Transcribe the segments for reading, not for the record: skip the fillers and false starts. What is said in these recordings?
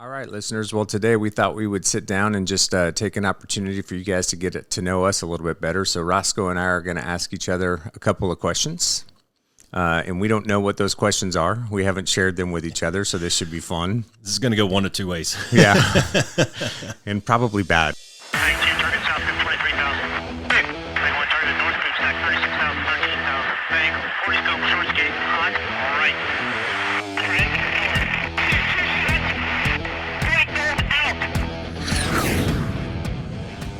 All right, listeners. Well, today we thought we would sit down and just take an opportunity for you guys to get to know us a little bit better. So Roscoe and I are going to ask each other a couple of questions. And we don't know what those questions are. We haven't shared them with each other, so this should be fun. This is going to go one of two ways. Yeah. And probably bad. 19 target south, 23,000. Big. 91 target north, good stack, 36,000, 13,000. Bang. 40 scope, short skate, hot, right.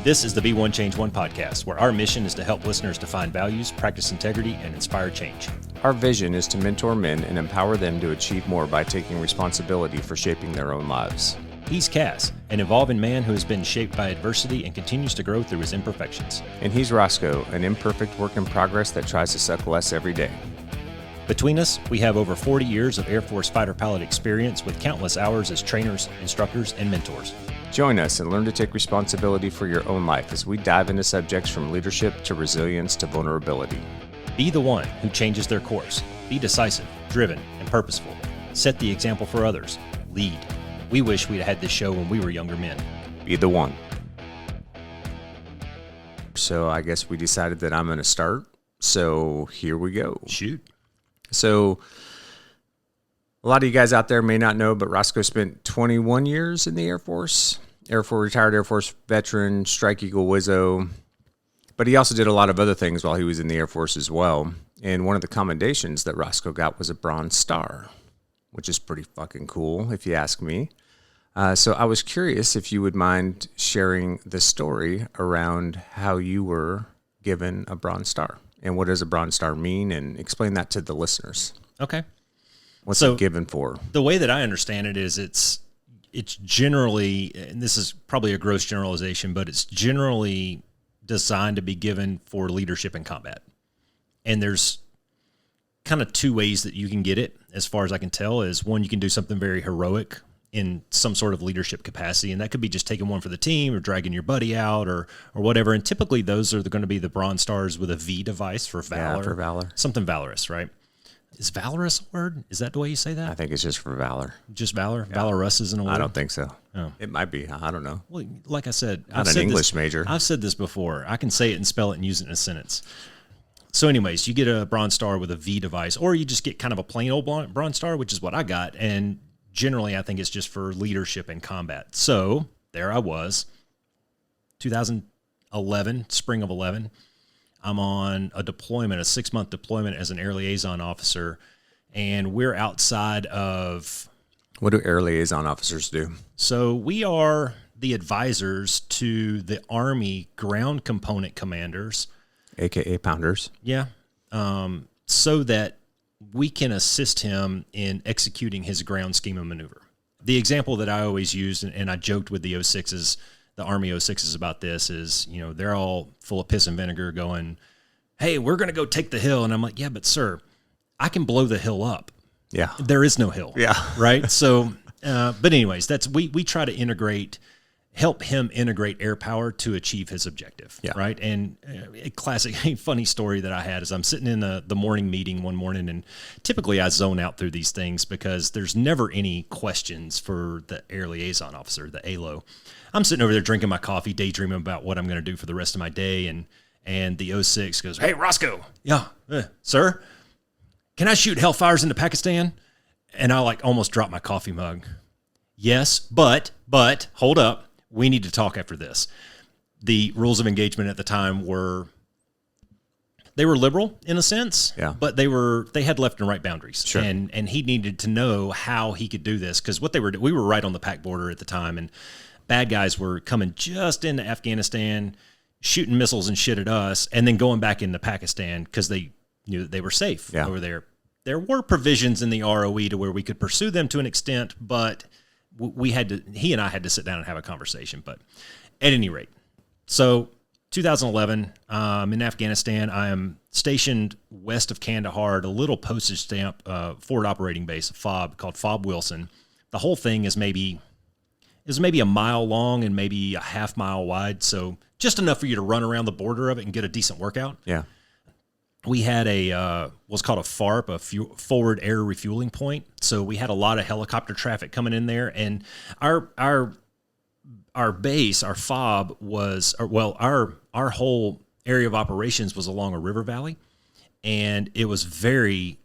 This is the Be One Change One podcast, where our mission is to help listeners define values, practice integrity, and inspire change. Our vision is to mentor men and empower them to achieve more by taking responsibility for shaping their own lives. He's CAS, an evolving man who has been shaped by adversity and continues to grow through his imperfections. And he's Roscoe, an imperfect work in progress that tries to suck less every day. Between us, we have over 40 years of Air Force fighter pilot experience with countless hours as trainers, instructors, and mentors. Join us and learn to take responsibility for your own life as we dive into subjects from leadership to resilience to vulnerability. Be the one who changes their course. Be decisive, driven, and purposeful. Set the example for others. Lead. We wish we'd had this show when we were younger men. Be the one. So I guess we decided that I'm going to start. So here we go. Shoot. So a lot of you guys out there may not know, but Roscoe spent 21 years in the Air Force. Retired Air Force veteran, Strike Eagle Wizzo. But he also did a lot of other things while he was in the Air Force as well. And one of the commendations that Roscoe got was a Bronze Star, which is pretty fucking cool, if you ask me. So I was curious if you would mind sharing the story around how you were given a Bronze Star. And what does a Bronze Star mean? And explain that to the listeners. Okay. What's it given for? The way that I understand it is it's generally, and this is probably a gross generalization, but it's generally designed to be given for leadership in combat. And there's kind of two ways that you can get it, as far as I can tell. Is one, you can do something very heroic in some sort of leadership capacity, and that could be just taking one for the team or dragging your buddy out or whatever. And typically those are going to be the Bronze Stars with a V device for valor. Yeah, for valor. Something valorous, right? Is valorous a word? Is that the way you say that? I think it's just for valor. Just valor? Yeah. Valorous isn't a word? I don't think so. Oh. It might be. I don't know. Well, like I said, I'm an English major. I've said this before. I can say it and spell it and use it in a sentence. So anyways, you get a Bronze Star with a V device, or you just get kind of a plain old Bronze Star, which is what I got. And generally, I think it's just for leadership in combat. So there I was, 2011, spring of 11. I'm on a deployment, a 6-month deployment as an air liaison officer, and we're outside of... What do air liaison officers do? So we are the advisors to the Army ground component commanders. AKA pounders. Yeah. So that we can assist him in executing his ground schema maneuver. The example that I always use, and I joked with the 06s, the Army 06s about this, is, you know, they're all full of piss and vinegar going, hey, we're going to go take the hill. And I'm like, yeah, but sir, I can blow the hill up. Yeah. There is no hill. Yeah. Right. So, but anyways, we try to help him integrate air power to achieve his objective. Yeah. Right. And a funny story that I had is I'm sitting in the morning meeting one morning, and typically I zone out through these things because there's never any questions for the air liaison officer, the ALO. I'm sitting over there drinking my coffee, daydreaming about what I'm going to do for the rest of my day. And the 06 goes, hey, Roscoe. Yeah. Sir, can I shoot Hellfires into Pakistan? And I almost dropped my coffee mug. Yes, but hold up. We need to talk after this. The rules of engagement at the time were liberal in a sense, yeah, but they had left and right boundaries. Sure. And he needed to know how he could do this, because we were right on the Pak border at the time, and bad guys were coming just into Afghanistan, shooting missiles and shit at us, and then going back into Pakistan because they knew that they were safe over there. There were provisions in the ROE to where we could pursue them to an extent, but he and I had to sit down and have a conversation. But at any rate, so 2011, in Afghanistan, I am stationed west of Kandahar at a little postage stamp forward operating base, FOB, called FOB Wilson. The whole thing is maybe a mile long and maybe a half mile wide, so just enough for you to run around the border of it and get a decent workout. Yeah. we had a what's called a FARP, forward air refueling point. So we had a lot of helicopter traffic coming in there, and our base, our FOB was, our whole area of operations was along a river valley, and it was very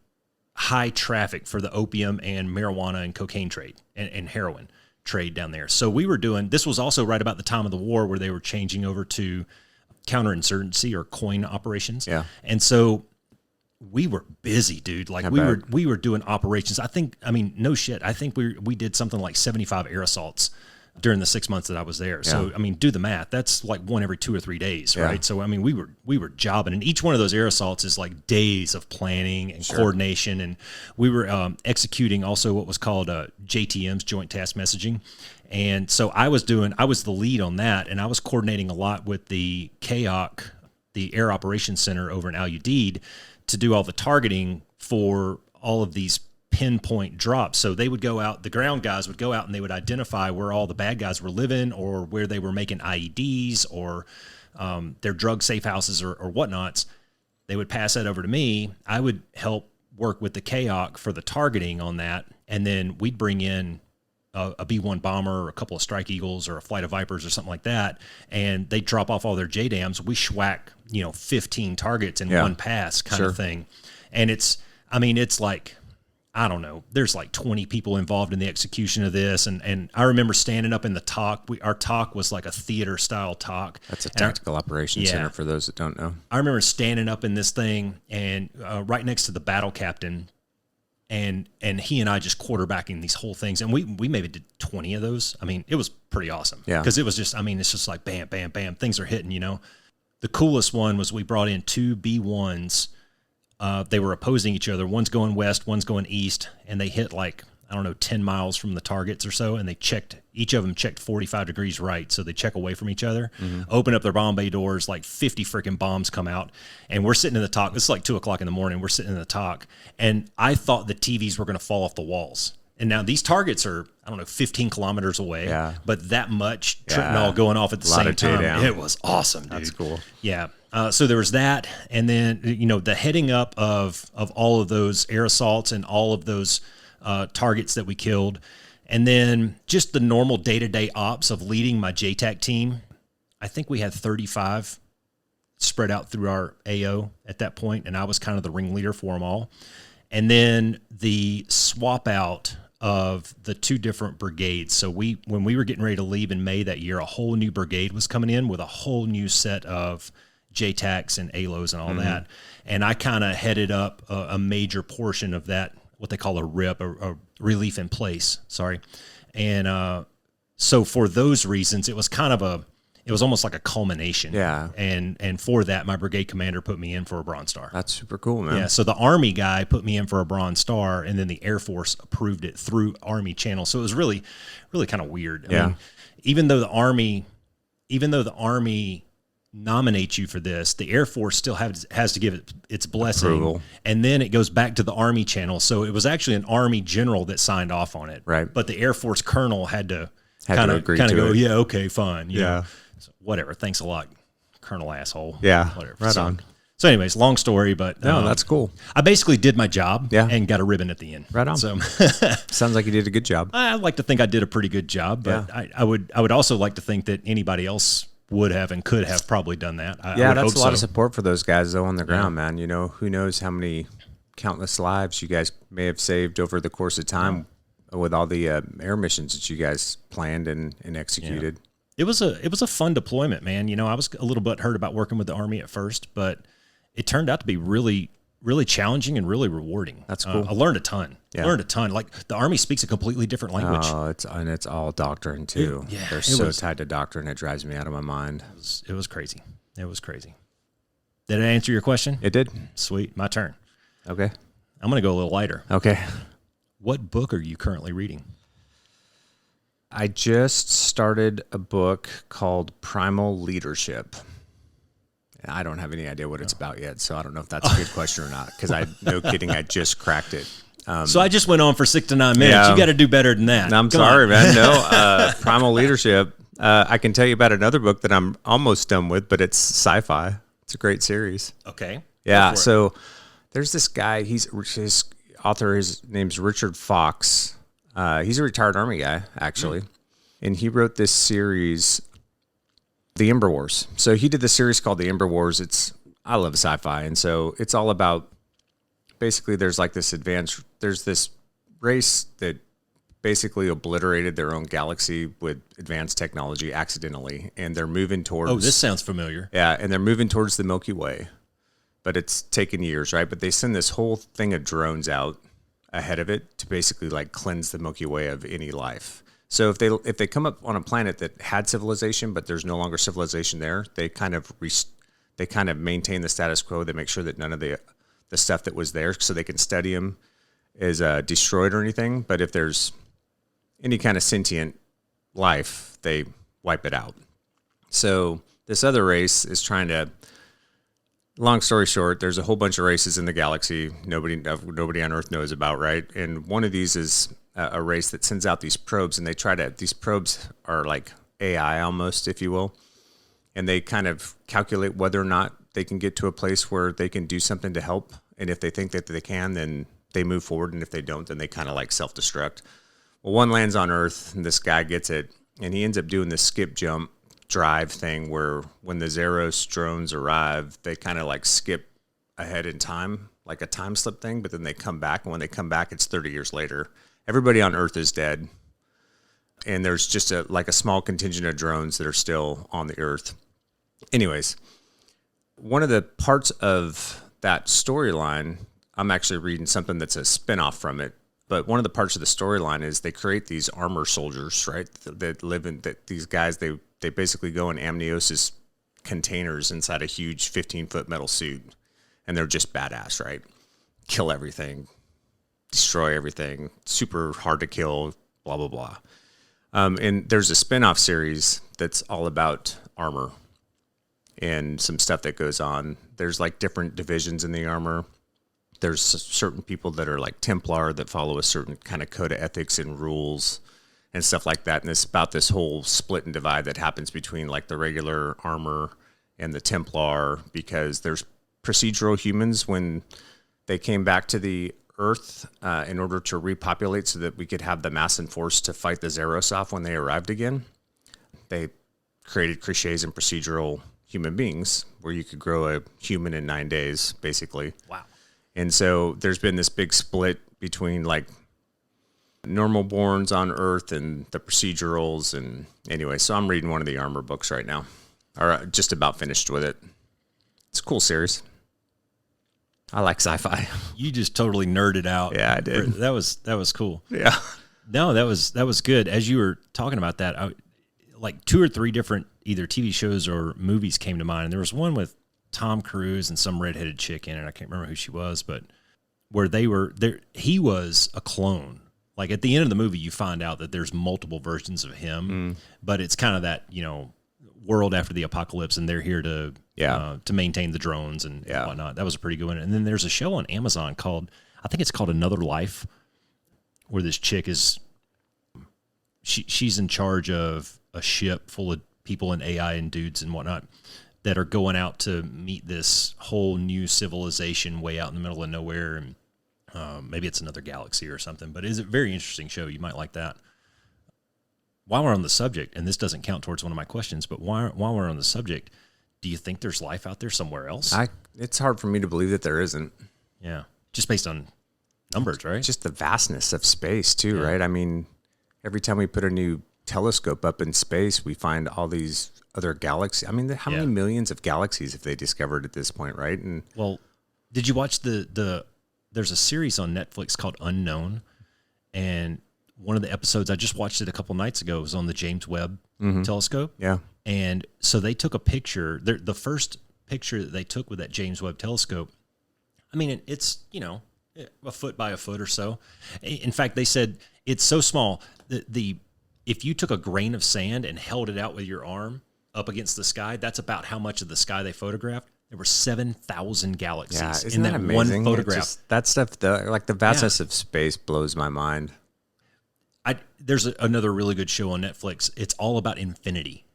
high traffic for the opium and marijuana and cocaine trade and heroin trade down there. So we were doing, this was also right about the time of the war where they were changing over to counterinsurgency or coin operations. Yeah. And so we were busy, dude. Like we were doing operations. I mean, no shit. I think we did something like 75 air assaults during the 6 months that I was there. Yeah. So, I mean, do the math. That's like one every 2 or 3 days, right? Yeah. So, I mean, we were jobbing, and each one of those air assaults is like days of planning and coordination. And we were executing also what was called JTMs, Joint Task Messaging. And so I was the lead on that, and I was coordinating a lot with the CAOC, the Air Operations Center over in Al Udeid, to do all the targeting for all of these pinpoint drops. So they would go out, the ground guys would go out and they would identify where all the bad guys were living, or where they were making IEDs, or their drug safe houses or whatnots. They would pass that over to me. I would help work with the CAOC for the targeting on that. And then we'd bring in a B-1 bomber or a couple of Strike Eagles or a flight of Vipers or something like that. And they'd drop off all their JDAMs. We schwack, 15 targets in one pass kind of thing. And it's like, I don't know, there's like 20 people involved in the execution of this. And I remember standing up in the TOC. Our TOC was like a theater style TOC. That's a tactical operations center for those that don't know. I remember standing up in this thing and right next to the battle captain, and he and I just quarterbacking these whole things. And we maybe did 20 of those. I mean, it was pretty awesome. Yeah. Because it was just, it's just like bam, bam, bam. Things are hitting, The coolest one was we brought in 2 B-1s. They were opposing each other. One's going west, one's going east, and they hit 10 miles from the targets or so, and each of them checked 45 degrees right, so they check away from each other, open up their bomb bay doors, like 50 freaking bombs come out, and we're sitting in the TOC. This is like 2 o'clock in the morning. We're sitting in the TOC, and I thought the TVs were going to fall off the walls. And now these targets are, 15 kilometers away, but that much tryptanol going off at the same time. It was awesome, dude. That's cool. Yeah. So there was that, and then the heading up of all of those air assaults and all of those targets that we killed, and then just the normal day-to-day ops of leading my JTAC team. I think we had 35 spread out through our AO at that point, and I was kind of the ringleader for them all. And then the swap out of the 2 different brigades. So when we were getting ready to leave in May that year, a whole new brigade was coming in with a whole new set of JTACs and ALOs and all that. And I kind of headed up a major portion of that, what they call a RIP, a relief in place. Sorry. And so for those reasons, it was almost like a culmination. Yeah. And for that, my brigade commander put me in for a Bronze Star. That's super cool, man. Yeah. So the Army guy put me in for a Bronze Star, and then the Air Force approved it through Army channel. So it was really, really kind of weird. I mean, even though the Army nominates you for this, the Air Force still has to give it its blessing. Approval. And then it goes back to the Army channel. So it was actually an Army general that signed off on it. Right. But the Air Force colonel had to kind of go, yeah, okay, fine. You know? So whatever. Thanks a lot, Colonel asshole. Yeah. Whatever. Right on. So anyways, long story, but no, that's cool. I basically did my job and got a ribbon at the end. Right on. So sounds like you did a good job. I like to think I did a pretty good job, but I would also like to think that anybody else would have and could have probably done that. That's a lot of support for those guys though on the ground, man. Who knows how many countless lives you guys may have saved over the course of time with all the air missions that you guys planned and executed. Yeah. It was a fun deployment, man. I was a little bit hurt about working with the Army at first, but it turned out to be really, really challenging and really rewarding. That's cool. I learned a ton. Yeah. Like the Army speaks a completely different language. Oh, it's all doctrine too. They're so tied to doctrine. It drives me out of my mind. It was crazy. It was crazy. Did I answer your question? It did. Sweet. My turn. Okay. I'm going to go a little lighter. Okay. What book are you currently reading? I just started a book called Primal Leadership. I don't have any idea what it's about yet, so I don't know if that's a good question or not, because no kidding, I just cracked it. So I just went on for 6 to 9 minutes. Yeah, you got to do better than that. I'm sorry, man. No, Primal Leadership. I can tell you about another book that I'm almost done with, but it's sci-fi. It's a great series. Okay. Yeah. for it. So there's this guy. His author. His name's Richard Fox. He's a retired Army guy, actually, and he wrote this series, The Ember Wars. So he did the series called The Ember Wars. I love sci-fi, and so it's all about basically there's this race that basically obliterated their own galaxy with advanced technology accidentally, and they're moving towards. Oh, this sounds familiar. Yeah, and they're moving towards the Milky Way, but it's taken years, right? But they send this whole thing of drones out ahead of it to basically like cleanse the Milky Way of any life. So if they come up on a planet that had civilization, but there's no longer civilization there, they kind of maintain the status quo. They make sure that none of the stuff that was there, so they can study them, is destroyed or anything. But if there's any kind of sentient life, they wipe it out. So this other race is trying to. Long story short, there's a whole bunch of races in the galaxy nobody on Earth knows about, right? And one of these is a race that sends out these probes, and these probes are like AI almost, if you will, and they kind of calculate whether or not they can get to a place where they can do something to help. And if they think that they can, then they move forward, and if they don't, then they kind of like self-destruct. Well, one lands on Earth, and this guy gets it, and he ends up doing this skip jump drive thing where when the Zeros drones arrive, they kind of like skip ahead in time, like a time slip thing, but then they come back, and when they come back, it's 30 years later. Everybody on Earth is dead, and there's just a small contingent of drones that are still on the Earth. Anyways, one of the parts of that storyline, I'm actually reading something that's a spinoff from it, but one of the parts of the storyline is they create these armor soldiers, right? That live in these guys. They basically go in amniosis containers inside a huge 15-foot metal suit, and they're just badass, right? Kill everything, destroy everything, super hard to kill, blah blah blah. And there's a spinoff series that's all about armor and some stuff that goes on. There's like different divisions in the armor. There's certain people that are like Templar that follow a certain kind of code of ethics and rules and stuff like that. And it's about this whole split and divide that happens between like the regular armor and the Templar, because there's procedural humans when they came back to the Earth in order to repopulate so that we could have the mass and force to fight the Zeros off when they arrived again. They created cliches and procedural human beings where you could grow a human in 9 days, basically. Wow. And so there's been this big split between like normal borns on Earth and the procedurals. And anyway, so I'm reading one of the armor books right now, or just about finished with it. It's a cool series. I like sci-fi. You just totally nerded out. Yeah, I did. That was cool. Yeah. No, that was good. As you were talking about that, like 2 or 3 different either TV shows or movies came to mind. And there was one with Tom Cruise and some redheaded chick in it. I can't remember who she was, but where they were there, he was a clone. Like at the end of the movie, you find out that there's multiple versions of him, but it's kind of that, world after the apocalypse, and they're here to maintain the drones and whatnot. That was a pretty good one. And then there's a show on Amazon called Another Life, where this chick is, she's in charge of a ship full of people and AI and dudes and whatnot that are going out to meet this whole new civilization way out in the middle of nowhere. And maybe it's another galaxy or something, but it's a very interesting show. You might like that. While we're on the subject, and this doesn't count towards one of my questions, but while we're on the subject, do you think there's life out there somewhere else? It's hard for me to believe that there isn't. Yeah. Just based on numbers, right? Just the vastness of space too, right? I mean, every time we put a new telescope up in space, we find all these other galaxies. I mean, how many millions of galaxies have they discovered at this point, right? And well, did you watch there's a series on Netflix called Unknown, and one of the episodes, I just watched it a couple nights ago, was on the James Webb telescope. Yeah. And so they took a picture, the first picture that they took with that James Webb telescope, I mean, it's, a foot by a foot or so. In fact, they said it's so small that if you took a grain of sand and held it out with your arm up against the sky, that's about how much of the sky they photographed. There were 7,000 galaxies in that amazing? One photograph. That stuff, the vastness of space blows my mind. There's another really good show on Netflix. It's all about infinity.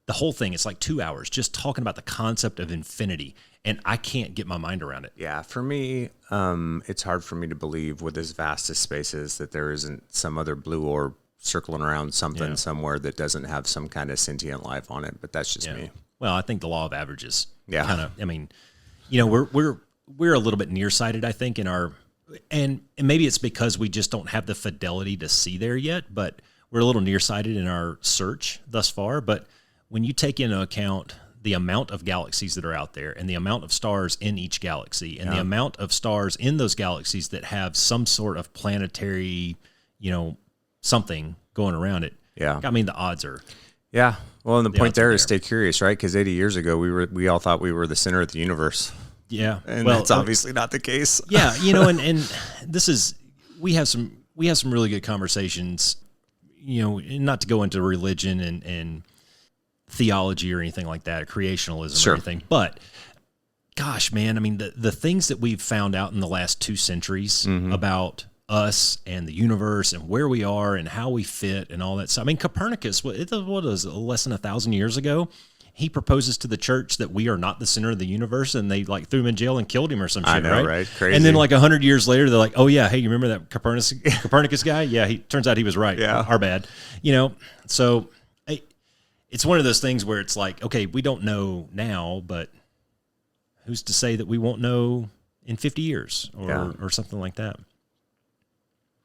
the whole thing, it's like 2 hours just talking about the concept of infinity. And I can't get my mind around it. Yeah, for me, it's hard for me to believe with as vast as space is that there isn't some other blue orb circling around something somewhere that doesn't have some kind of sentient life on it. But that's just me. Well, I think the law of averages. Yeah. Kind of. I mean, you know, we're a little bit nearsighted, I think, in our, and maybe it's because we just don't have the fidelity to see there yet. But we're a little nearsighted in our search thus far. But when you take into account the amount of galaxies that are out there and the amount of stars in each galaxy and the amount of stars in those galaxies that have some sort of planetary, you know, something going around it. Yeah. I mean, the odds are. Yeah. Well, and the point odds are there is stay curious, right? Because 80 years ago, we all thought we were the center of the universe. Yeah. And that's obviously not the case. Yeah. You know, and this is, we have some really good conversations, you know, not to go into religion and theology or anything like that, or creationalism or anything. But gosh, man, I mean, the things that we've found out in the last 2 centuries about us and the universe and where we are and how we fit and all that stuff. I mean, Copernicus, what was it, less than 1,000 years ago? He proposes to the church that we are not the center of the universe, and they like threw him in jail and killed him or some shit. I know, right? Crazy. And then like 100 years later, they're like, "Oh yeah, hey, you remember that Copernicus guy? Yeah, he turns out he was right. Yeah, our bad." You know, so it's one of those things where it's like, okay, we don't know now, but who's to say that we won't know in 50 years or something like that?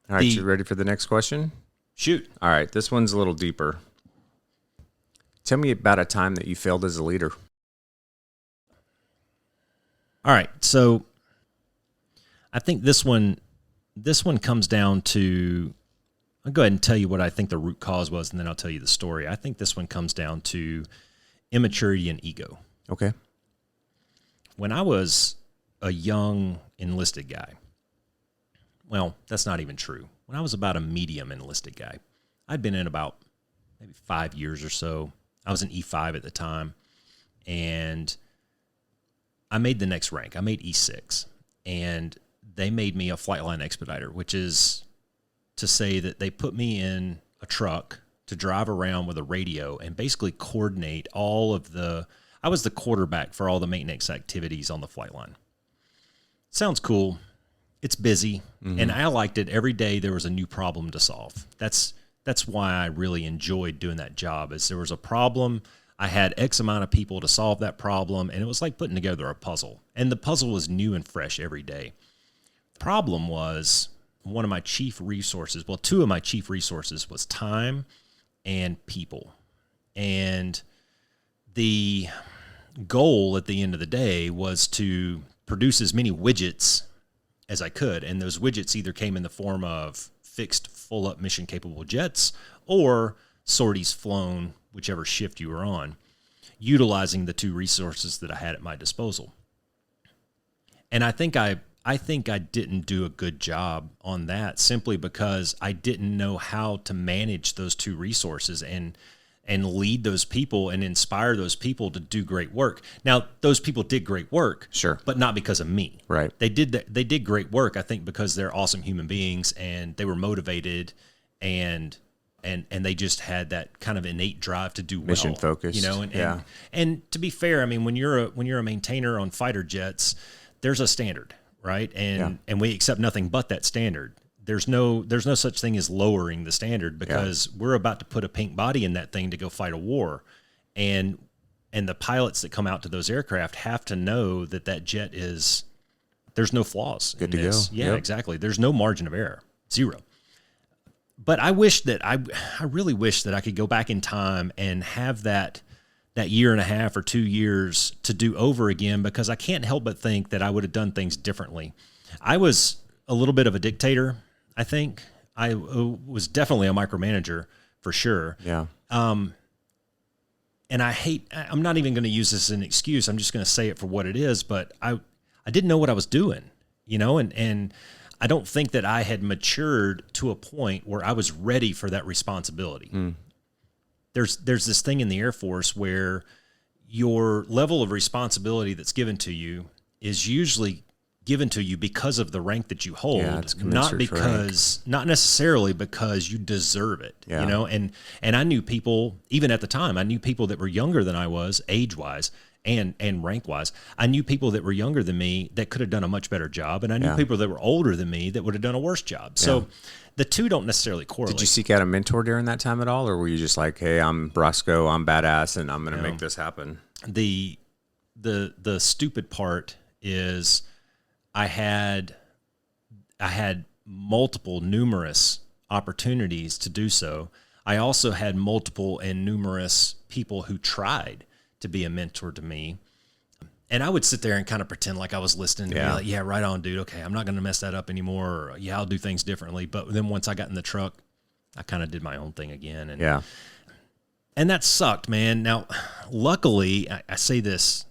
All right, you ready for the next question? Shoot. All right, this one's a little deeper. Tell me about a time that you failed as a leader. All right, so I think this one comes down to, I'll go ahead and tell you what I think the root cause was, and then I'll tell you the story. I think this one comes down to immaturity and ego. Okay. When I was a young enlisted guy, well, that's not even true. When I was about a medium enlisted guy, I'd been in about maybe 5 years or so. I was an E5 at the time, and I made the next rank. I made E6, and they made me a flight line expediter, which is to say that they put me in a truck to drive around with a radio and basically coordinate all of I was the quarterback for all the maintenance activities on the flight line. Sounds cool. It's busy, and I liked it. Every day there was a new problem to solve. That's why I really enjoyed doing that job, is there was a problem. I had X amount of people to solve that problem, and it was like putting together a puzzle. And the puzzle was new and fresh every day. The problem was one of my chief resources, well, 2 of my chief resources was time and people. And the goal at the end of the day was to produce as many widgets as I could. And those widgets either came in the form of fixed full-up mission-capable jets or sorties flown, whichever shift you were on, utilizing the 2 resources that I had at my disposal. And I think I didn't do a good job on that simply because I didn't know how to manage those 2 resources and lead those people and inspire those people to do great work. Now, those people did great work, sure, but not because of me. Right. They did great work, I think, because they're awesome human beings and they were motivated and they just had that kind of innate drive to do well. Mission focused. You know, and to be fair, I mean, when you're a maintainer on fighter jets, there's a standard, right? And we accept nothing but that standard. There's no such thing as lowering the standard because we're about to put a pink body in that thing to go fight a war. And the pilots that come out to those aircraft have to know that jet there's no flaws. Good to go. Yeah, exactly. There's no margin of error. 0. But I really wish that I could go back in time and have that year and a half or 2 years to do over again, because I can't help but think that I would have done things differently. I was a little bit of a dictator, I think. I was definitely a micromanager for sure. Yeah. And I'm not even going to use this as an excuse. I'm just going to say it for what it is, but I didn't know what I was doing, you know, and I don't think that I had matured to a point where I was ready for that responsibility. There's this thing in the Air Force where your level of responsibility that's given to you is usually given to you because of the rank that you hold, it's not commensurate not necessarily because you deserve it, Yeah. you know? And I knew people, even at the time, I knew people that were younger than I was, age-wise and rank-wise. I knew people that were younger than me that could have done a much better job, and I knew Yeah. people that were older than me that would have done a worse job. So the two don't necessarily correlate. Did you seek out a mentor during that time at all, or were you just like, hey, I'm Roscoe, I'm badass, and I'm going to make this happen? The stupid part is I had numerous opportunities to do so. I also had multiple and numerous people who tried to be a mentor to me. And I would sit there and kind of pretend like I was listening to be like, yeah, right on, dude. Okay, I'm not going to mess that up anymore. Or, yeah, I'll do things differently. But then once I got in the truck, I kind of did my own thing again. And that sucked, man. Now, luckily, I say this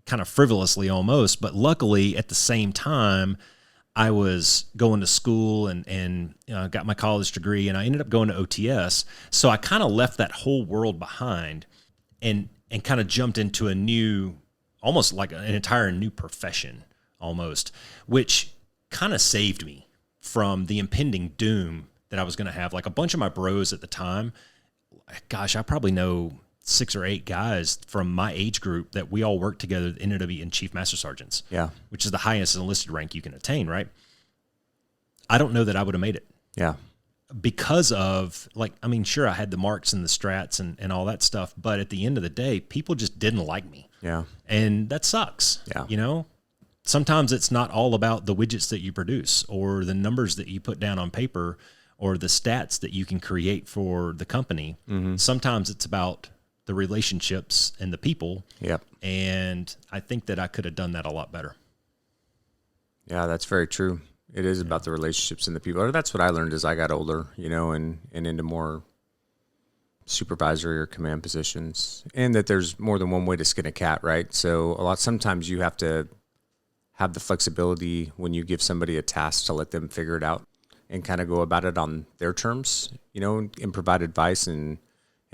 kind of frivolously almost, but luckily at the same time, I was going to school and got my college degree, and I ended up going to OTS. So I kind of left that whole world behind and kind of jumped into a new, almost like an entire new profession almost, which kind of saved me from the impending doom that I was going to have. Like a bunch of my bros at the time, gosh, I probably know 6 or 8 guys from my age group that we all worked together that ended up being Chief Master Sergeants, which is the highest enlisted rank you can attain, right? I don't know that I would have made it. Yeah. Because of, like, I mean, sure, I had the marks and the strats and all that stuff, but at the end of the day, people just didn't like me. Yeah. And that sucks. Yeah. You know, sometimes it's not all about the widgets that you produce or the numbers that you put down on paper or the stats that you can create for the company. Mm-hmm. Sometimes it's about the relationships and the people. Yep. And I think that I could have done that a lot better. Yeah, that's very true. It is about the relationships and the people. That's what I learned as I got older, you know, and into more supervisory or command positions, and that there's more than one way to skin a cat, right? So sometimes you have to have the flexibility when you give somebody a task to let them figure it out and kind of go about it on their terms, you know, and provide advice and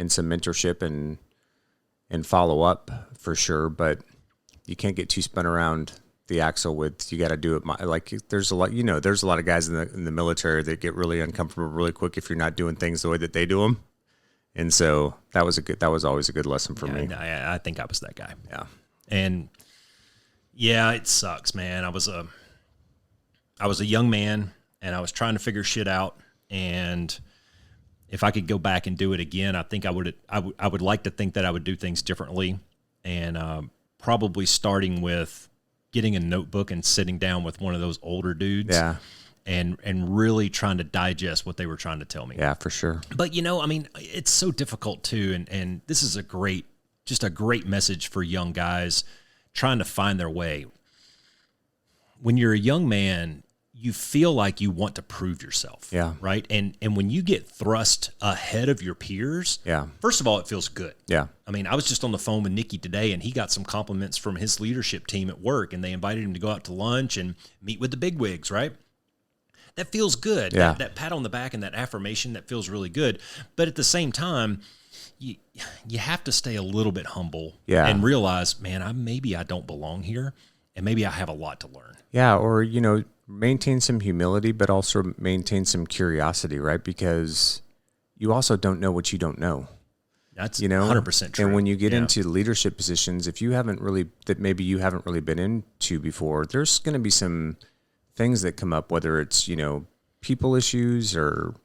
some mentorship and follow up for sure. But you can't get too spun around the axle with, you got to do it. Like there's a lot of guys in the military that get really uncomfortable really quick if you're not doing things the way that they do them. And so that was always a good lesson for me. I think I was that guy. Yeah. And yeah, it sucks, man. I was a young man and I was trying to figure shit out. And if I could go back and do it again, I think I would like to think that I would do things differently, and probably starting with getting a notebook and sitting down with one of those older dudes. Yeah. And really trying to digest what they were trying to tell me. Yeah, for sure. But, you know, I mean, it's so difficult too. And this is a great message for young guys trying to find their way. When you're a young man, you feel like you want to prove yourself. Yeah. Right. And when you get thrust ahead of your peers, first of all, it feels good. Yeah. I mean, I was just on the phone with Nicky today, and he got some compliments from his leadership team at work, and they invited him to go out to lunch and meet with the bigwigs, right? That feels good. Yeah. That pat on the back and that affirmation, that feels really good. But at the same time, you have to stay a little bit humble and realize, man, maybe I don't belong here, and maybe I have a lot to learn. Yeah, or, you know, maintain some humility, but also maintain some curiosity, right? Because you also don't know what you don't know. That's 100% true. And when you get into leadership positions, if you haven't really been into before, there's going to be some things that come up, whether it's, you know, people issues or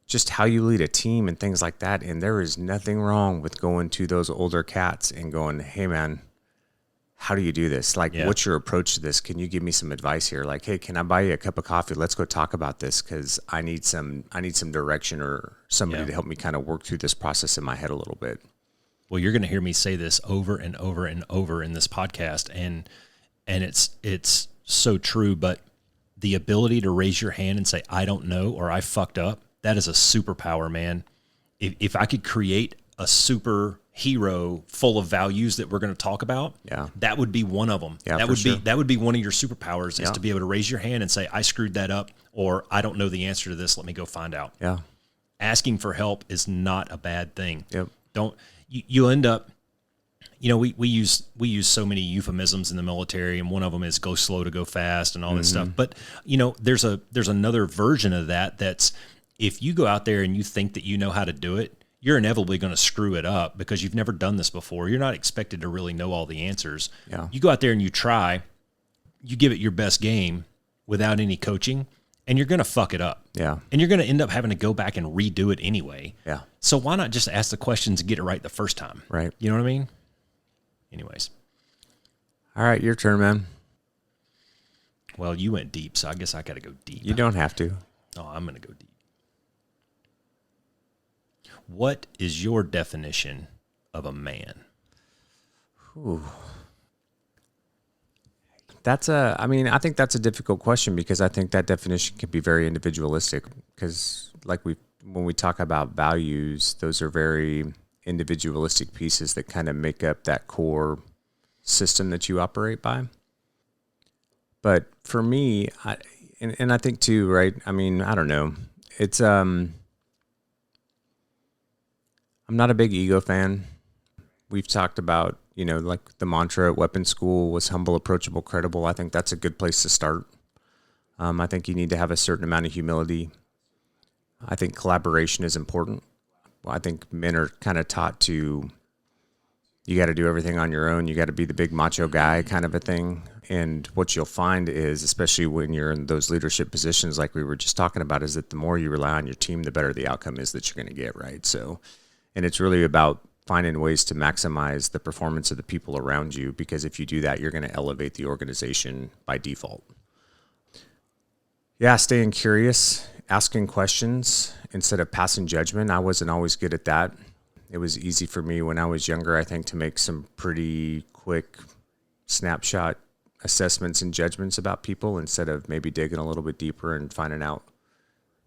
just how you lead a team and things like that. And there is nothing wrong with going to those older cats and going, hey man, how do you do this? Like, what's your approach to this? Can you give me some advice here? Like, hey, can I buy you a cup of coffee? Let's go talk about this, because I need some direction or somebody to help me kind of work through this process in my head a little bit. Well, you're going to hear me say this over and over and over in this podcast, and it's so true. But the ability to raise your hand and say, I don't know, or I fucked up, that is a superpower, man. If I could create a superhero full of values that we're going to talk about, that would be one of them. Yeah, that would be one of your superpowers, is to be able to raise your hand and say, I screwed that up, or I don't know the answer to this. Let me go find out. Yeah. Asking for help is not a bad thing. Yep. You end up we use so many euphemisms in the military, and one of them is go slow to go fast and all this stuff. But there's another version of that. That's if you go out there and you think that you know how to do it, you're inevitably going to screw it up because you've never done this before. You're not expected to really know all the answers. Yeah. You go out there and you try, you give it your best game without any coaching, and you're going to fuck it up. Yeah. And you're going to end up having to go back and redo it anyway. Yeah. So why not just ask the questions and get it right the first time? Right. You know what I mean? Anyways. All right, your turn, man. Well, you went deep, so I guess I got to go deep. You don't have to. Oh, I'm going to go deep. What is your definition of a man? Ooh. I think that's a difficult question because I think that definition can be very individualistic because when we talk about values, those are very individualistic pieces that kind of make up that core system that you operate by. But for me, and I think too, right? I mean, I don't know. It's, I'm not a big ego fan. We've talked about, like the mantra at weapons school was humble, approachable, credible. I think that's a good place to start. I think you need to have a certain amount of humility. I think collaboration is important. I think men are kind of taught you got to do everything on your own. You got to be the big macho guy kind of a thing. And what you'll find is, especially when you're in those leadership positions like we were just talking about, is that the more you rely on your team, the better the outcome is that you're going to get, right? So, and it's really about finding ways to maximize the performance of the people around you, because if you do that, you're going to elevate the organization by default. Yeah, staying curious, asking questions instead of passing judgment. I wasn't always good at that. It was easy for me when I was younger, I think, to make some pretty quick snapshot assessments and judgments about people instead of maybe digging a little bit deeper and finding out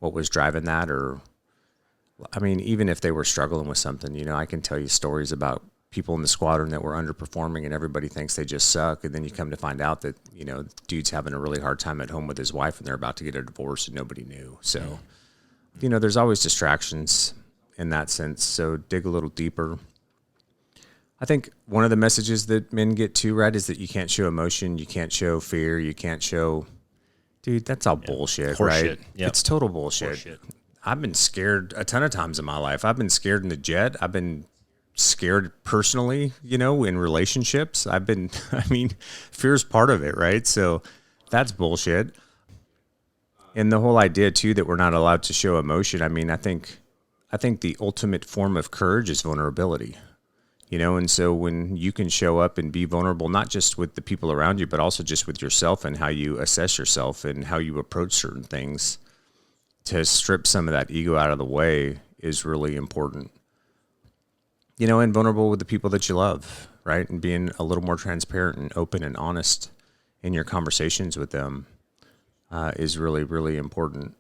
what was driving that. Or, I mean, even if they were struggling with something, I can tell you stories about people in the squadron that were underperforming and everybody thinks they just suck. And then you come to find out that, dude's having a really hard time at home with his wife and they're about to get a divorce and nobody knew. So, there's always distractions in that sense. So dig a little deeper. I think one of the messages that men get too, right, is that you can't show emotion, you can't show fear, you can't show, dude, that's all bullshit, right? Yep. It's total bullshit. I've been scared a ton of times in my life. I've been scared in the jet. I've been scared personally, in relationships. Fear is part of it, right? So that's bullshit. And the whole idea too that we're not allowed to show emotion. I think the ultimate form of courage is vulnerability. And so when you can show up and be vulnerable, not just with the people around you, but also just with yourself and how you assess yourself and how you approach certain things, to strip some of that ego out of the way is really important. And vulnerable with the people that you love, right? And being a little more transparent and open and honest in your conversations with them is really, really important.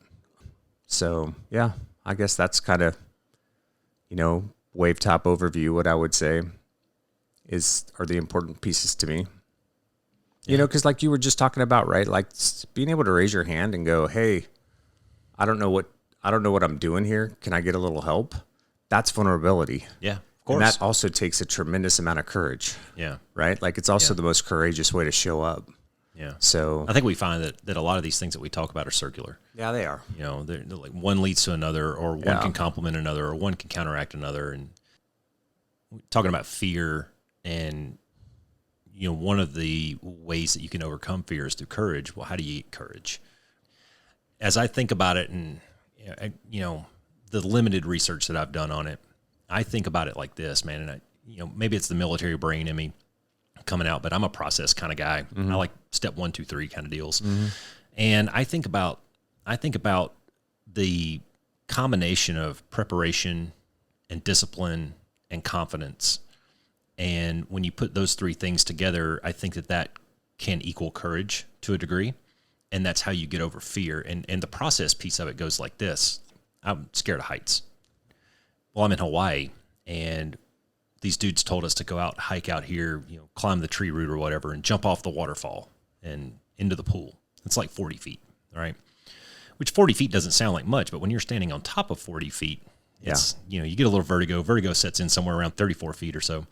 So, yeah, I guess that's kind of, wave top overview. What I would say are the important pieces to me. Because like you were just talking about, right? Like being able to raise your hand and go, hey, I don't know what I'm doing here. Can I get a little help? That's vulnerability. Yeah, of course. And that also takes a tremendous amount of courage. Yeah. Right? Like it's also the most courageous way to show up. Yeah. So I think we find that a lot of these things that we talk about are circular. Yeah, they are. They're like one leads to another, or one can complement another, or one can counteract another. And talking about fear, and one of the ways that you can overcome fear is through courage. Well, how do you get courage? As I think about it, and the limited research that I've done on it, I think about it like this, man. And maybe it's the military brain in me coming out, but I'm a process kind of guy. I like step 1, 2, 3 kind of deals. And I think about the combination of preparation and discipline and confidence. And when you put those three things together, I think that can equal courage to a degree. And that's how you get over fear. And the process piece of it goes like this. I'm scared of heights. Well, I'm in Hawaii, and these dudes told us to go out, hike out here, climb the tree root or whatever, and jump off the waterfall and into the pool. It's like 40 feet, all right? Which 40 feet doesn't sound like much, but when you're standing on top of 40 feet, It's, you get a little vertigo. Vertigo sets in somewhere around 34 feet or so,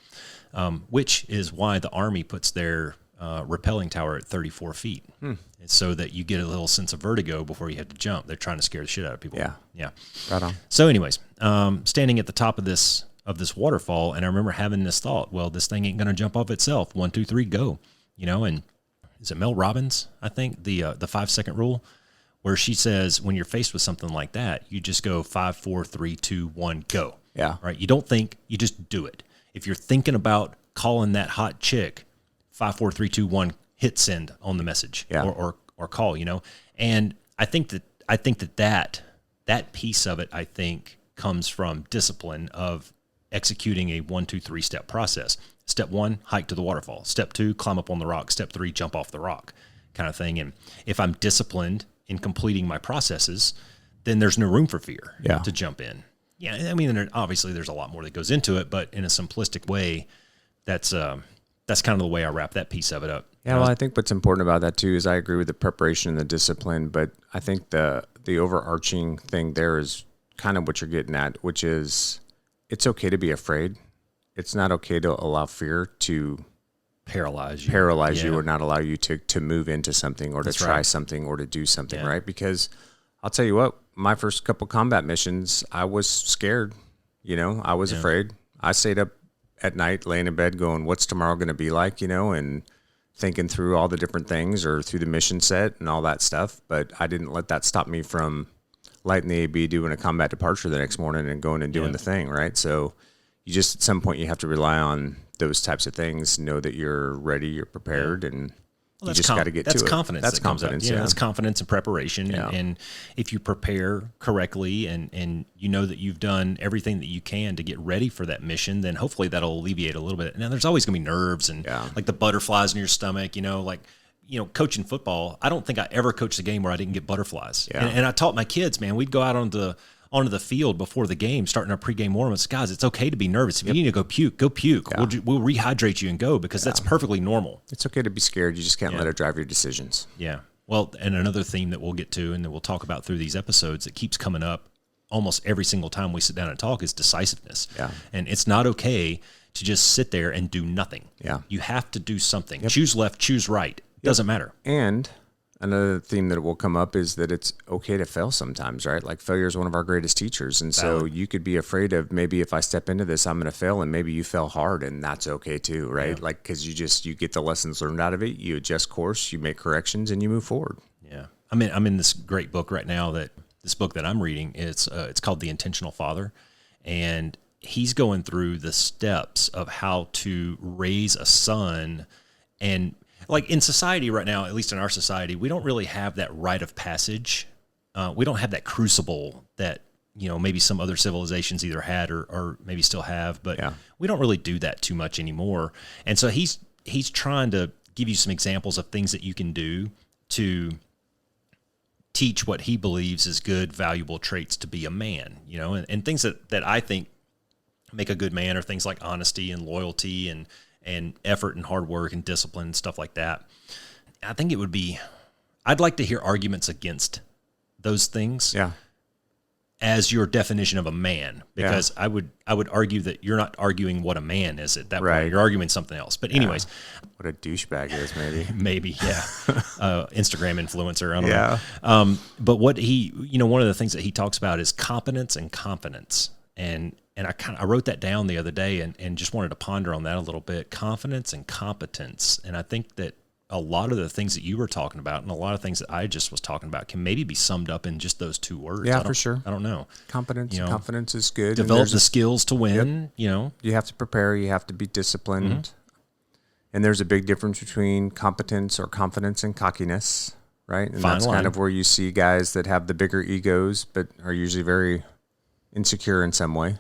which is why the Army puts their rappelling tower at 34 feet. It's so that you get a little sense of vertigo before you have to jump. They're trying to scare the shit out of people. Yeah. Right on. So anyways, standing at the top of this waterfall, and I remember having this thought, well, this thing ain't going to jump off itself. 1, 2, 3, go. And is it Mel Robbins, I think, the 5-second rule, where she says when you're faced with something like that, you just go 5, 4, 3, 2, 1, go. Yeah. Right? You don't think, you just do it. If you're thinking about calling that hot chick, 5, 4, 3, 2, 1, hit send on the message or call, And I think that piece of it, I think, comes from discipline of executing a 1, 2, 3 step process. Step 1, hike to the waterfall. Step 2, climb up on the rock. Step 3, jump off the rock, kind of thing. And if I'm disciplined in completing my processes, then there's no room for fear to jump in. Yeah, I mean, obviously there's a lot more that goes into it, but in a simplistic way, that's kind of the way I wrap that piece of it up. Yeah, well, I think what's important about that too is I agree with the preparation and the discipline, but I think the overarching thing there is kind of what you're getting at, which is it's okay to be afraid. It's not okay to allow fear to paralyze you or not allow you to move into something or to try something or to do something, right? Because I'll tell you what, my first couple combat missions, I was scared. I was afraid. I stayed up at night, laying in bed going, what's tomorrow going to be like, and thinking through all the different things or through the mission set and all that stuff. But I didn't let that stop me from lighting the AB, doing a combat departure the next morning and going and doing the thing, right? So you just, at some point, you have to rely on those types of things, know that you're ready, you're prepared, and you just got to get to it. That's confidence. That's confidence, That's confidence and preparation. Yeah. And if you prepare correctly and you know that you've done everything that you can to get ready for that mission, then hopefully that'll alleviate a little bit. Now, there's always going to be nerves and like the butterflies in your stomach, coaching football. I don't think I ever coached a game where I didn't get butterflies. Yeah. And I taught my kids, man, we'd go out onto the field before the game, starting our pregame warm-ups. Guys, it's okay to be nervous. If you need to go puke, go puke. Yeah. We'll rehydrate you and go because that's perfectly normal. It's okay to be scared. You just can't let it drive your decisions. Yeah. Well, and another theme that we'll get to and that we'll talk about through these episodes that keeps coming up almost every single time we sit down and talk is decisiveness. Yeah. And it's not okay to just sit there and do nothing. Yeah. You have to do something. Yep. Choose left, choose right. Doesn't matter. And another theme that will come up is that it's okay to fail sometimes, right? Like failure is one of our greatest teachers. And so you could be afraid of maybe if I step into this, I'm going to fail, and maybe you fail hard, and that's okay too, right? Yeah. Like, because you get the lessons learned out of it, you adjust course, you make corrections, and you move forward. Yeah. I'm in this great book right now this book that I'm reading, it's called The Intentional Father. And he's going through the steps of how to raise a son. And like in society right now, at least in our society, we don't really have that rite of passage. We don't have that crucible that, maybe some other civilizations either had or maybe still have, but we don't really do that too much anymore. And so he's trying to give you some examples of things that you can do to teach what he believes is good, valuable traits to be a man, and things that I think make a good man are things like honesty and loyalty and effort and hard work and discipline and stuff like that. I think I'd like to hear arguments against those things as your definition of a man, because I would argue that you're not arguing what a man is at that point. You're arguing something else. But anyways. What a douchebag is, maybe. Maybe, yeah. Instagram influencer, I don't know. But what one of the things that he talks about is competence and confidence. And I wrote that down the other day and just wanted to ponder on that a little bit. Confidence and competence. And I think that a lot of the things that you were talking about and a lot of things that I just was talking about can maybe be summed up in just those two words. Yeah, for sure. I don't know. Confidence is good. Develop the skills to win, You have to prepare. You have to be disciplined. Mm-hmm. And there's a big difference between competence or confidence and cockiness, right? And that's kind of where you see guys that have the bigger egos but are usually very insecure in some way.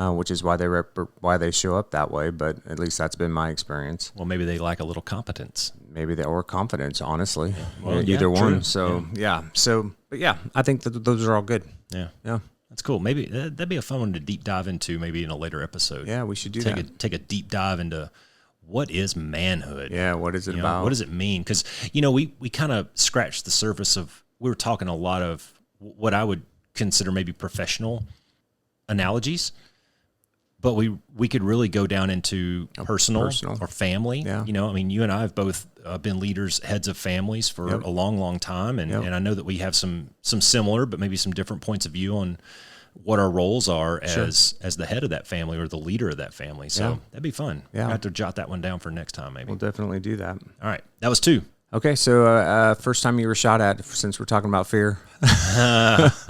Which is why they show up that way, but at least that's been my experience. Well, maybe they lack a little competence. Or confidence, honestly. Yeah. Well, either one. True. So I think that those are all good. Yeah, yeah, that's cool. Maybe that'd be a fun one to deep dive into. Maybe in a later episode. Yeah, we should take a deep dive into what is manhood. Yeah, what is it about? What does it mean? Because we kind of scratched the surface of. We were talking a lot of what I would consider maybe professional analogies, but we could really go down into personal or family. Yeah. You know, I mean, you and I have both been leaders, heads of families for a long, long time. And I know that we have some similar, but maybe some different points of view on what our roles are as the head of that family or the leader of that family. So that'd be fun. Yeah. I have to jot that one down for next time, maybe. We'll definitely do that. All right. That was 2. Okay. So, first time you were shot at, since we're talking about fear.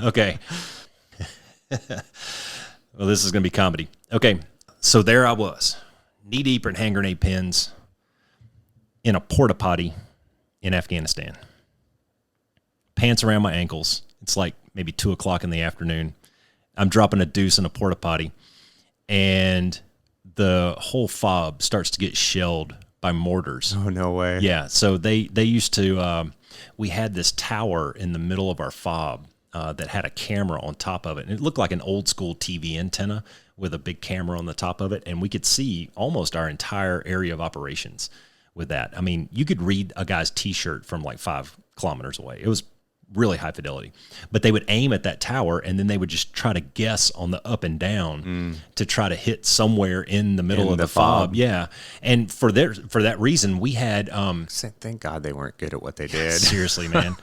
Okay. Well, this is going to be comedy. Okay. So there I was, knee deep in hand grenade pins in a porta potty in Afghanistan. Pants around my ankles. It's like maybe 2:00 in the afternoon. I'm dropping a deuce in a porta potty, and the whole fob starts to get shelled by mortars. Oh, no way. Yeah. So they used to, we had this tower in the middle of our fob that had a camera on top of it. And it looked like an old school TV antenna with a big camera on the top of it. And we could see almost our entire area of operations with that. I mean, you could read a guy's T-shirt from like 5 kilometers away. It was really high fidelity. But they would aim at that tower, and then they would just try to guess on the up and down to try to hit somewhere in the middle of the fob. Yeah. And for that reason, we had thank God they weren't good at what they did. Seriously, man.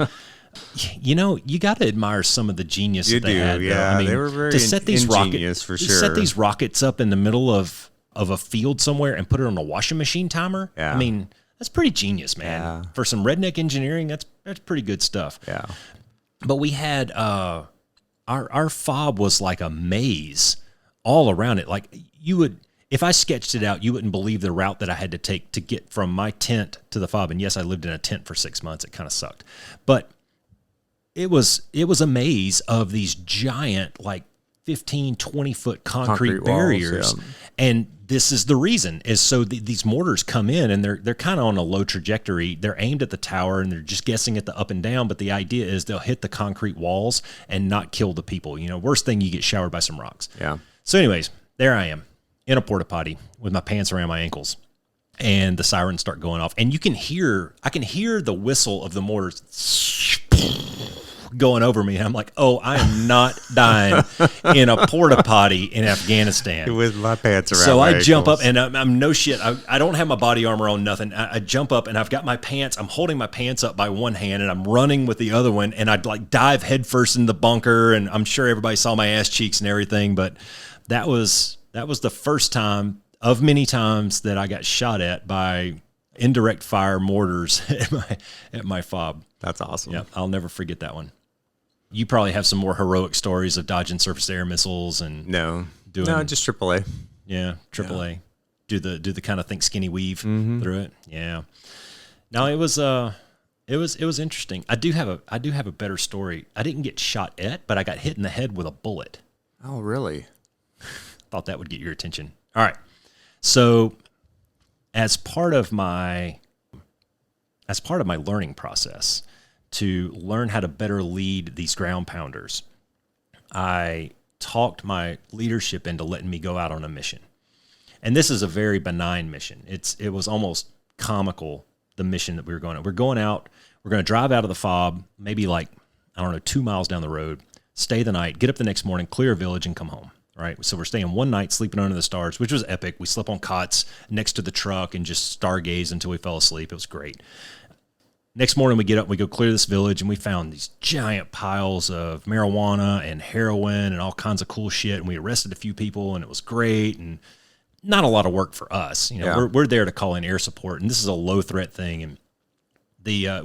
You know, you got to admire some of the genius that they had. Yeah, I mean, they were very to set these ingenious for sure. Set these rockets up in the middle of a field somewhere and put it on a washing machine timer. Yeah. I mean, that's pretty genius, man. Yeah. For some redneck engineering, that's pretty good stuff. Yeah. But we had our fob was like a maze all around it. Like you would, if I sketched it out, you wouldn't believe the route that I had to take to get from my tent to the fob. And yes, I lived in a tent for 6 months. It kind of sucked, but it was a maze of these giant, like 15, 20-foot concrete barriers. Walls, yeah. And this is the reason is so these mortars come in and they're kind of on a low trajectory. They're aimed at the tower and they're just guessing at the up and down. But the idea is they'll hit the concrete walls and not kill the people. You know, worst thing, you get showered by some rocks. Yeah. So anyways, there I am in a porta potty with my pants around my ankles, and the sirens start going off, and I can hear the whistle of the mortars going over me, and I'm like, oh, I am not dying in a porta potty in Afghanistan With my pants around so my I jump ankles. up, and I'm no shit. I don't have my body armor on, nothing. I jump up, and I've got my pants. I'm holding my pants up by one hand, and I'm running with the other one, and I'd like dive headfirst in the bunker, and I'm sure everybody saw my ass cheeks and everything, but that was the first time of many times that I got shot at by indirect fire mortars at my fob. That's awesome. Yeah, I'll never forget that one. You probably have some more heroic stories of dodging surface air missiles and No, just AAA. Yeah, AAA. Do the kind of think skinny weave through it. Yeah. No, it was interesting. I do have a better story. I didn't get shot at, but I got hit in the head with a bullet. Oh, really? Thought that would get your attention. All right. So, as part of my learning process to learn how to better lead these ground pounders, I talked my leadership into letting me go out on a mission. And this is a very benign mission. It was almost comical, the mission that we were going on. We're going out, we're going to drive out of the fob, maybe like, 2 miles down the road, stay the night, get up the next morning, clear a village, and come home. Right. So we're staying one night, sleeping under the stars, which was epic. We slept on cots next to the truck and just stargazed until we fell asleep. It was great. Next morning we get up, we go clear this village, and we found these giant piles of marijuana and heroin and all kinds of cool shit. And we arrested a few people, and it was great. And not a lot of work for us. You know, we're there to call in air support, and this is a low threat thing. And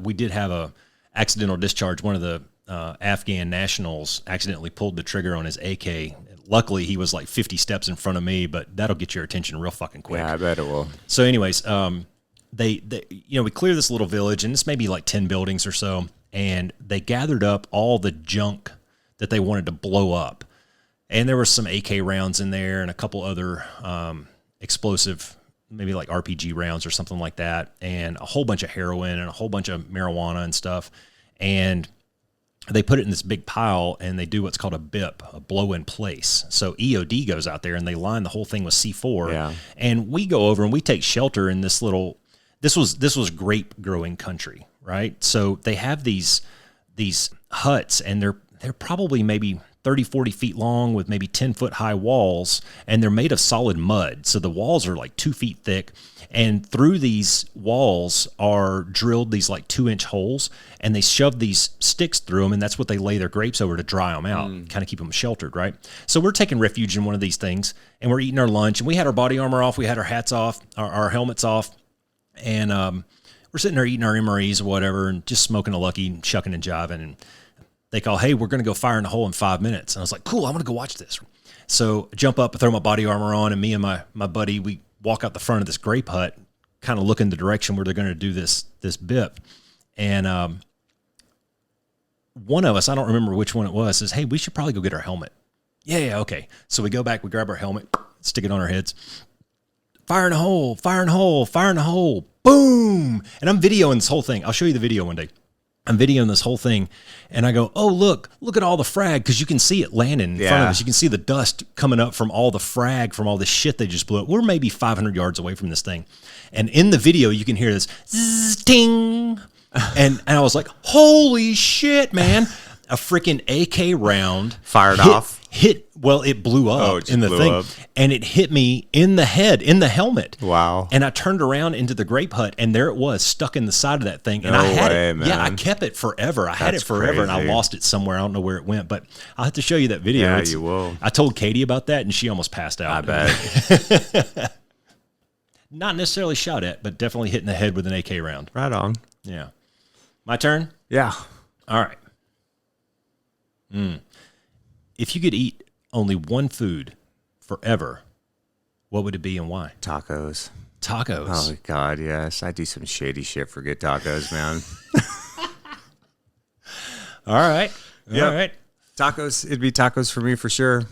we did have a accidental discharge. One of the Afghan nationals accidentally pulled the trigger on his AK. Luckily, he was like 50 steps in front of me, but that'll get your attention real fucking quick. Yeah, I bet it will. So anyways, they we clear this little village, and it's maybe like 10 buildings or so, and they gathered up all the junk that they wanted to blow up. And there were some AK rounds in there and a couple other explosive, maybe like RPG rounds or something like that, and a whole bunch of heroin and a whole bunch of marijuana and stuff. And they put it in this big pile, and they do what's called a BIP, a blow in place. So EOD goes out there, and they line the whole thing with C4. Yeah. And we go over and we take shelter in this little. This was grape growing country, right? So they have these huts, and they're probably maybe 30, 40 feet long with maybe 10-foot high walls, and they're made of solid mud. So the walls are like 2 feet thick, and through these walls are drilled these like 2-inch holes, and they shove these sticks through them, and that's what they lay their grapes over to dry them out, kind of keep them sheltered, right? So we're taking refuge in one of these things, and we're eating our lunch, and we had our body armor off, we had our hats off, our helmets off, and we're sitting there eating our MREs or whatever, and just smoking a Lucky, shucking and jiving, and they call, hey, we're going to go fire in the hole in 5 minutes. And I was like, cool, I'm going to go watch this. So I jump up, I throw my body armor on, and me and my buddy, we walk out the front of this grape hut, kind of look in the direction where they're going to do this BIP. And one of us, I don't remember which one it was, says, hey, we should probably go get our helmet. Yeah, okay. So we go back, we grab our helmet, stick it on our heads. Fire in the hole, fire in the hole, fire in the hole. Boom! And I'm videoing this whole thing. I'll show you the video one day. I'm videoing this whole thing, and I go, oh, look at all the frag, because you can see it landing in front of us. You can see the dust coming up from all the frag, from all the shit they just blew up. We're maybe 500 yards away from this thing. And in the video, you can hear this zzz, ting. And I was like, holy shit, man. A freaking AK round. Fired off. Well, it blew up in the thing. Up. And it hit me in the head, in the helmet. Wow. And I turned around into the grape hut, and there it was, stuck in the side of that thing. And No I had way, it. man. Yeah, I kept it forever. I had it That's forever, and I crazy. lost it somewhere. I don't know where it went, but I'll have to show you that video. Yeah, you will. I told Katie about that, and she almost passed out. I bet. Not necessarily shot at, but definitely hit in the head with an AK round. Right on. Yeah. My turn? Yeah. All right. If you could eat only one food forever, what would it be and why? Tacos. Tacos. Oh, God, yes. I do some shady shit for good tacos, man. All right. Yep. All right. Tacos. It'd be tacos for me for sure.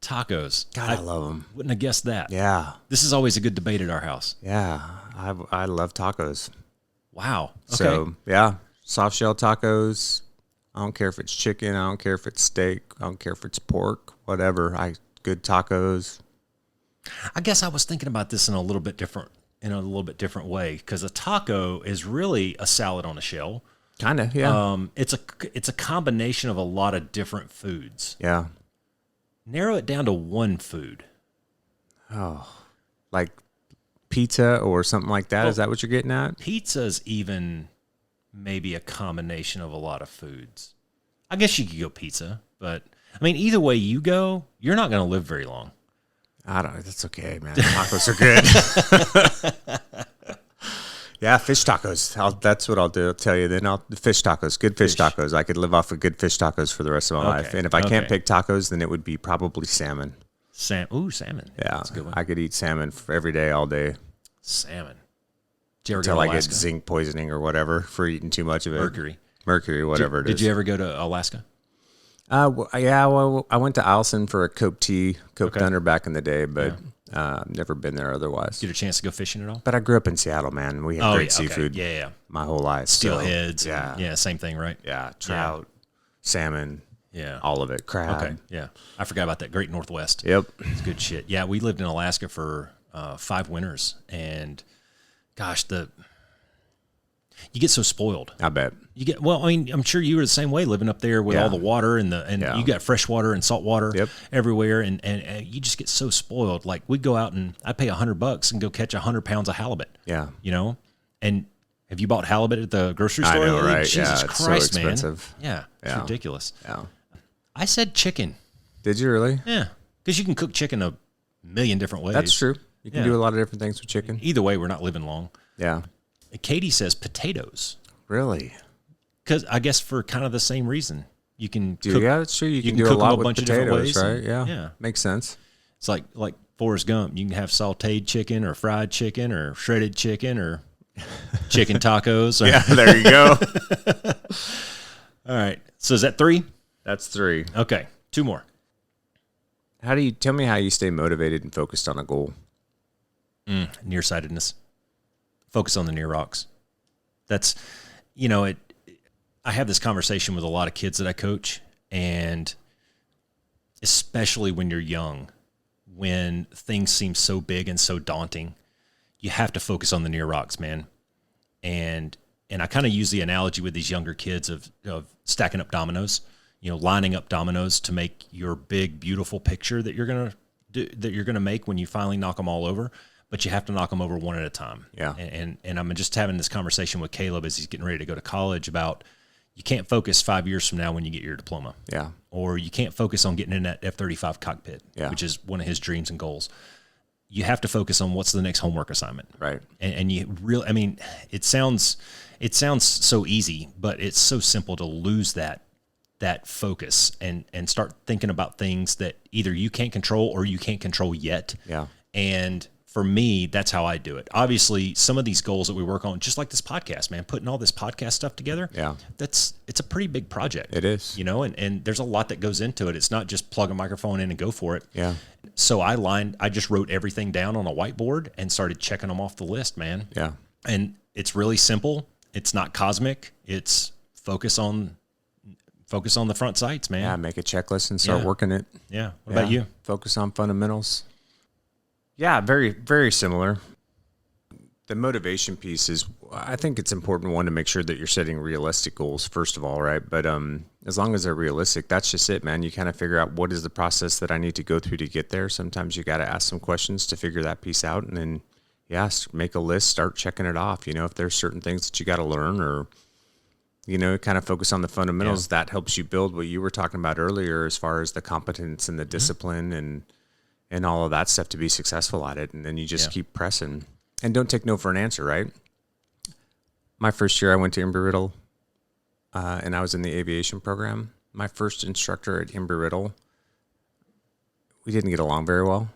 Tacos. God, I love them. Wouldn't have guessed that. Yeah. This is always a good debate at our house. Yeah. I love tacos. Wow. Okay. So, yeah. Soft shell tacos. I don't care if it's chicken. I don't care if it's steak. I don't care if it's pork. Whatever. Good tacos. I guess I was thinking about this in a little bit different way, because a taco is really a salad on a shell. Kind of, yeah. It's a combination of a lot of different foods. Yeah. Narrow it down to one food. Oh, like pizza or something like that. Well, Is that what you're getting at? Pizza's even maybe a combination of a lot of foods. I guess you could go pizza, but I mean, either way you go, you're not going to live very long. I don't. That's okay, man. Tacos are good. Yeah, fish tacos. That's what I'll do. I'll tell you then. Fish tacos. Good fish tacos. I could live off of good fish tacos for the rest of my life. And if I can't pick tacos, then it would be probably salmon. Salmon. Yeah, That's a good one. I could eat salmon for every day, all day, Salmon. Did you ever until go to I get Alaska? zinc poisoning or whatever for eating too much of it. Mercury, whatever it is. Did you ever go to Alaska? Yeah, well, I went to Eielson for a Coke Thunder back in the day, but never been there otherwise. Get a chance to go fishing at all? But I grew up in Seattle, man. We had great seafood Yeah. my whole life. Steelheads. So, yeah. Yeah, same thing, right? Yeah, trout, salmon, Yeah. all of it, crab. Okay, yeah. I forgot about that. Great Northwest. Yep. It's good shit. Yeah, we lived in Alaska for 5 winters, and gosh, you get so spoiled. I bet. I mean, I'm sure you were the same way, living up there with all the water and you got fresh water and salt water everywhere, and you just get so spoiled. Like, we'd go out and I'd pay $100 and go catch 100 pounds of halibut. Yeah. You know, and have you bought halibut at the grocery store? I know, lately? right? Jesus It's Christ, so expensive. man. Yeah, it's ridiculous. Yeah. I said chicken. Did you really? Yeah, because you can cook chicken a million different ways. That's true. You can do a lot of different things with chicken. Either way, we're not living long. Yeah. Katie says potatoes. Really? Because I guess for kind of the same reason. You can Dude, cook, yeah, that's true. You can do cook a them lot a with bunch of different potatoes, ways, right? and- Yeah. Makes sense. It's like Forrest Gump. You can have sauteed chicken or fried chicken or shredded chicken or chicken tacos. Or, Yeah, there you go. All right. So is that 3? That's 3. Okay. 2 more. Tell me how you stay motivated and focused on a goal? Nearsightedness. Focus on the near rocks. That's, I have this conversation with a lot of kids that I coach, and especially when you're young, when things seem so big and so daunting, you have to focus on the near rocks, man. And I kind of use the analogy with these younger kids of stacking up dominoes. lining up dominoes to make your big, beautiful picture that you're going to make when you finally knock them all over. But you have to knock them over one at a time. Yeah. And I'm just having this conversation with Caleb as he's getting ready to go to college about you can't focus 5 years from now when you get your diploma. Yeah. Or you can't focus on getting in that F-35 cockpit, which is one of his dreams and goals. You have to focus on what's the next homework assignment. Right. And you really, I mean, it sounds so easy, but it's so simple to lose that focus and start thinking about things that either you can't control or you can't control yet. Yeah. And for me, that's how I do it. Obviously, some of these goals that we work on, just like this podcast, man, putting all this podcast stuff together, it's a pretty big project. It is. And there's a lot that goes into it. It's not just plug a microphone in and go for it. Yeah. So I just wrote everything down on a whiteboard and started checking them off the list, man. Yeah. And it's really simple. It's not cosmic. It's focus on the front sights, man. Yeah, make a checklist and start working it. Yeah. What about you? Focus on fundamentals. Yeah, very, very similar. The motivation piece is, I think it's important, one, to make sure that you're setting realistic goals, first of all, right? But as long as they're realistic, that's just it, man. You kind of figure out what is the process that I need to go through to get there. Sometimes you got to ask some questions to figure that piece out. And then, make a list, start checking it off. If there's certain things that you got to learn or, kind of focus on the fundamentals, that helps you build what you were talking about earlier as far as the competence and the discipline and all of that stuff to be successful at it. And then you just keep pressing and don't take no for an answer, right? My first year I went to Embry-Riddle and I was in the aviation program. My first instructor at Embry-Riddle, we didn't get along very well.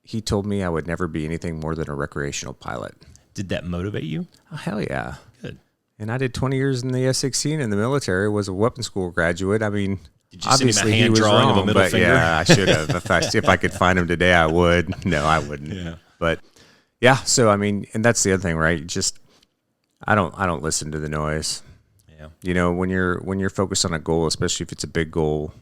He told me I would never be anything more than a recreational pilot. Did that motivate you? Oh, hell yeah. Good. And I did 20 years in the F-16 in the military, was a weapons school graduate. I mean, did you send him a hand drawing of a middle finger? Yeah, I should have. If I could find him today, I would. No, I wouldn't. Yeah. But yeah, so I mean, and that's the other thing, right? Just I don't listen to the noise. Yeah. When you're focused on a goal, especially if it's a big goal,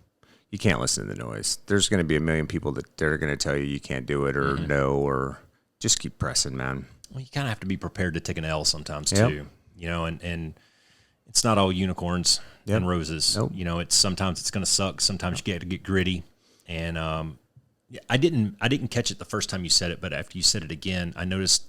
you can't listen to the noise. There's going to be a million people that are going to tell you can't do it or no, or just keep pressing, man. Well, you kind of have to be prepared to take an L sometimes too. And it's not all unicorns and roses. Nope. Sometimes it's going to suck. Sometimes you got to get gritty. And I didn't catch it the first time you said it, but after you said it again, I noticed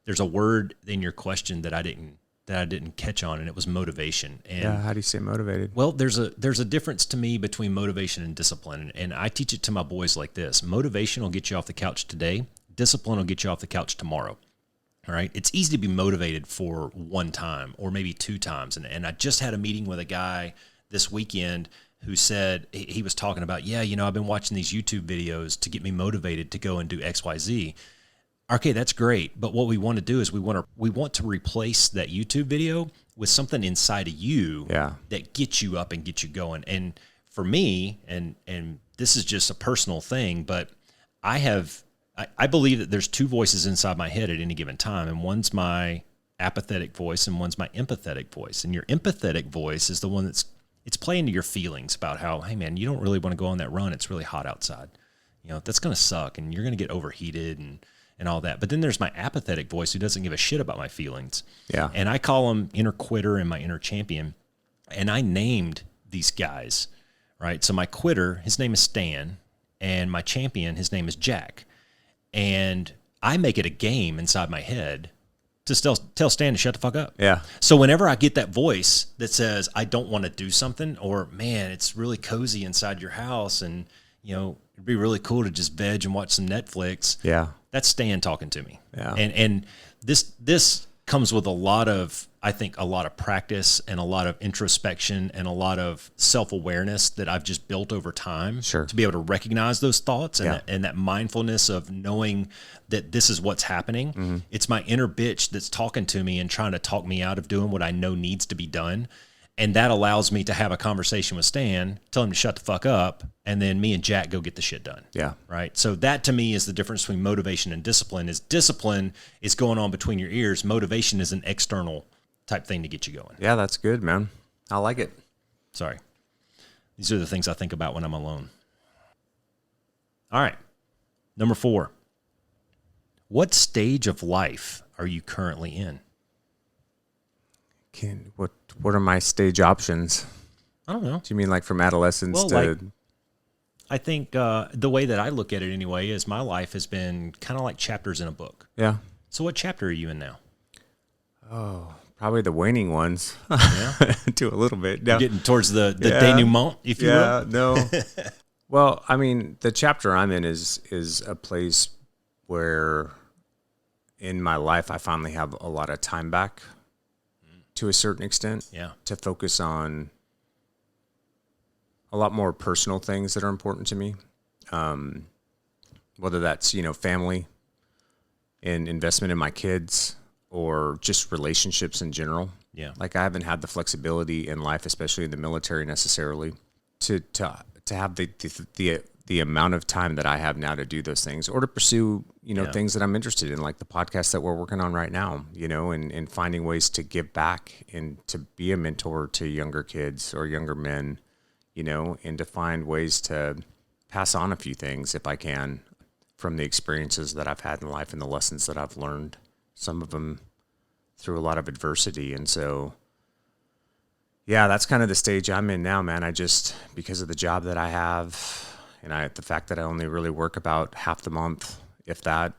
there's a word in your question that I didn't catch on, and it was motivation. And how do you say motivated? Well, there's a difference to me between motivation and discipline, and I teach it to my boys like this: motivation will get you off the couch today. Discipline will get you off the couch tomorrow. All right. It's easy to be motivated for one time or maybe two times. And I just had a meeting with a guy this weekend who said, he was talking about, I've been watching these YouTube videos to get me motivated to go and do XYZ. Okay, that's great. But what we want to do is we want to replace that YouTube video with something inside of you that gets you up and gets you going. And for me, and this is just a personal thing, but I believe that there's two voices inside my head at any given time, and one's my apathetic voice and one's my empathetic voice. And your empathetic voice is the one it's playing to your feelings about how, hey man, you don't really want to go on that run. It's really hot outside. That's going to suck and you're going to get overheated and all that. But then there's my apathetic voice who doesn't give a shit about my feelings. Yeah. And I call him inner quitter and my inner champion. And I named these guys, right? So my quitter, his name is Stan, and my champion, his name is Jack. And I make it a game inside my head to still tell Stan to shut the fuck up. Yeah. So whenever I get that voice that says, I don't want to do something, or man, it's really cozy inside your house and, it'd be really cool to just veg and watch some Netflix. Yeah. That's Stan talking to me. Yeah. And this comes with a lot of practice and a lot of introspection and a lot of self-awareness that I've just built over time to be able to recognize those thoughts and that mindfulness of knowing that this is what's happening. Mm-hmm. It's my inner bitch that's talking to me and trying to talk me out of doing what I know needs to be done. And that allows me to have a conversation with Stan, tell him to shut the fuck up, and then me and Jack go get the shit done. Yeah. Right? So that to me is the difference between motivation and discipline. Discipline is going on between your ears. Motivation is an external type thing to get you going. Yeah, that's good, man. I like it. Sorry. These are the things I think about when I'm alone. All right. Number 4. What stage of life are you currently in? What are my stage options? I don't know. Do you mean like from adolescence Well, to? like, I think the way that I look at it anyway is my life has been kind of like chapters in a book. Yeah. So what chapter are you in now? Oh, probably the waning ones. Yeah. Do a little bit. No. Getting towards the denouement, if you will. No. Well, I mean, the chapter I'm in is a place where in my life I finally have a lot of time back to a certain extent. Yeah. To focus on a lot more personal things that are important to me. Whether that's, family and investment in my kids or just relationships in general. Yeah. Like I haven't had the flexibility in life, especially in the military necessarily, to have the amount of time that I have now to do those things or to pursue, things that I'm interested in, like the podcast that we're working on right now, and finding ways to give back and to be a mentor to younger kids or younger men, and to find ways to pass on a few things if I can from the experiences that I've had in life and the lessons that I've learned, some of them through a lot of adversity. And so, yeah, that's kind of the stage I'm in now, man. Because of the job that I have and the fact that I only really work about half the month, if that,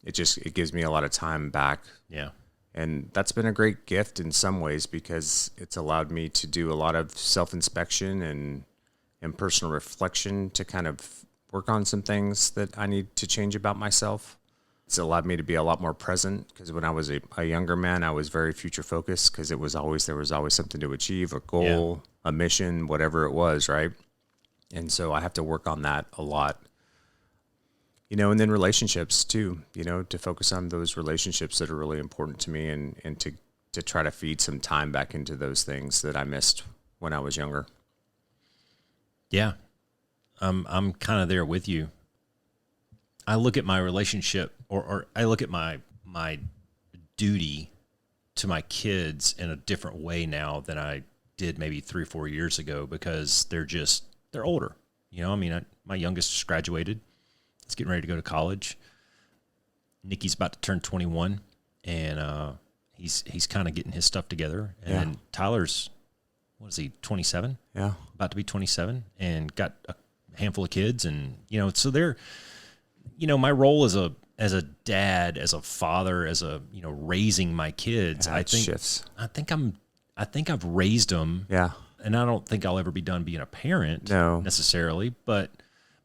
it gives me a lot of time back. Yeah. And that's been a great gift in some ways because it's allowed me to do a lot of self-inspection and personal reflection to kind of work on some things that I need to change about myself. It's allowed me to be a lot more present because when I was a younger man, I was very future focused because there was always something to achieve, a goal, a mission, whatever it was, right? And so I have to work on that a lot. And then relationships too, to focus on those relationships that are really important to me and to try to feed some time back into those things that I missed when I was younger. Yeah. I'm kind of there with you. I look at my relationship or I look at my duty to my kids in a different way now than I did maybe 3 or 4 years ago because they're older. My youngest just graduated. He's getting ready to go to college. Nikki's about to turn 21 and he's kind of getting his stuff together. And then Tyler's, 27? Yeah. About to be 27 and got a handful of kids. And, so they're, my role as a dad, as a father, as raising my kids, Yeah, I think shifts. I think I've raised them. Yeah. And I don't think I'll ever be done being a parent necessarily, but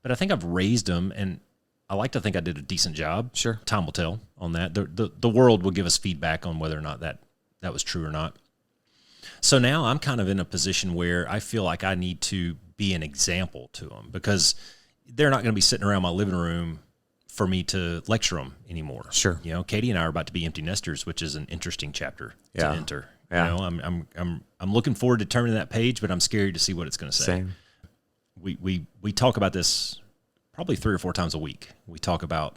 I think I've raised them and I like to think I did a decent job. Sure. Time will tell on that. The world will give us feedback on whether or not that was true or not. So now I'm kind of in a position where I feel like I need to be an example to them because they're not going to be sitting around my living room for me to lecture them anymore. Sure. Katie and I are about to be empty nesters, which is an interesting chapter to enter. Yeah. I'm looking forward to turning that page, but I'm scared to see what it's going to say. Same. We talk about this probably 3 or 4 times a week. We talk about,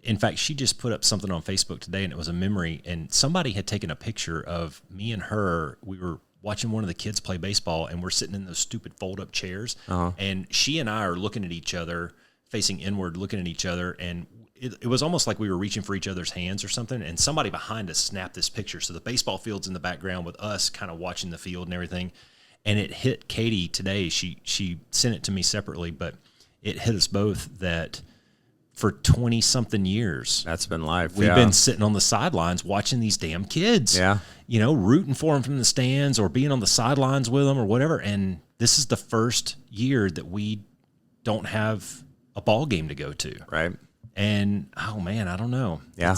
in fact, she just put up something on Facebook today and it was a memory and somebody had taken a picture of me and her. We were watching one of the kids play baseball and we're sitting in those stupid fold up chairs. And she and I are looking at each other, facing inward, looking at each other. And it was almost like we were reaching for each other's hands or something. And somebody behind us snapped this picture. So the baseball field's in the background with us kind of watching the field and everything. And it hit Katie today. She sent it to me separately, but it hit us both that for 20 something years, That's been life. we've been sitting on the sidelines watching these damn kids, Yeah. Rooting for them from the stands or being on the sidelines with them or whatever. And this is the first year that we don't have a ball game to go to. Right. And oh man, I don't know. Yeah.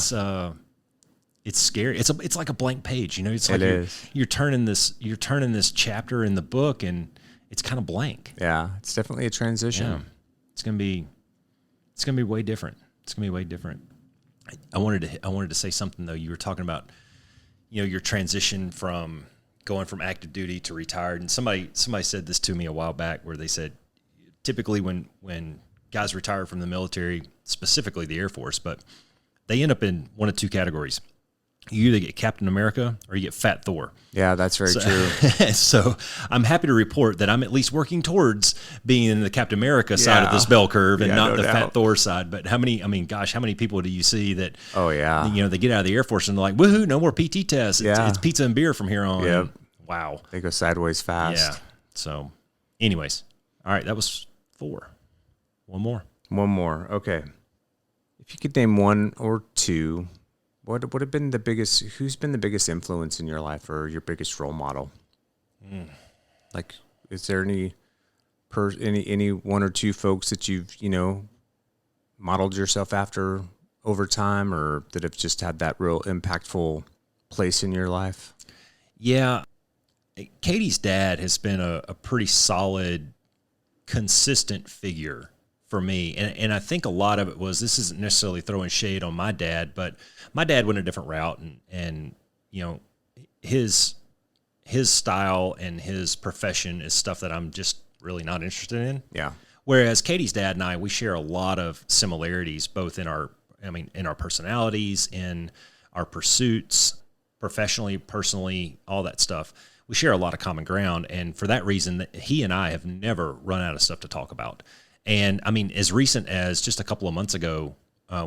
It's scary. It's like a blank page, It's like It you're turning this chapter in the book and it's kind of blank. Yeah. It's definitely a transition. Yeah. It's gonna be way different. It's gonna be way different. I wanted to say something though. You were talking about, your transition from going from active duty to retired, and somebody said this to me a while back, where they said typically when guys retire from the military, specifically the Air Force, but they end up in one of 2 categories. You either get Captain America or you get Fat Thor. Yeah, that's very true. So I'm happy to report that I'm at least working towards being in the Captain America side of this bell curve and not no the doubt. Fat Thor side. But how many people do you see that, Oh, yeah. they get out of the Air Force and they're like, woohoo, no more PT tests. Yeah. It's pizza and beer from here on. Yep. Wow. They go sideways fast. Yeah. So, anyways, all right, that was 4. One more. One more. Okay. If you could name one or two, what would have been the biggest? Who's been the biggest influence in your life, or your biggest role model? Like, is there any one or two folks that you've modeled yourself after over time, or that have just had that real impactful place in your life? Yeah, Katie's dad has been a pretty solid, consistent figure for me. And I think a lot of it was, this isn't necessarily throwing shade on my dad, but my dad went a different route, and his style and his profession is stuff that I'm just really not interested in. Yeah. Whereas Katie's dad and I, we share a lot of similarities, both in our personalities, in our pursuits, professionally, personally, all that stuff. We share a lot of common ground. And for that reason, he and I have never run out of stuff to talk about. And I mean, as recent as just a couple of months ago,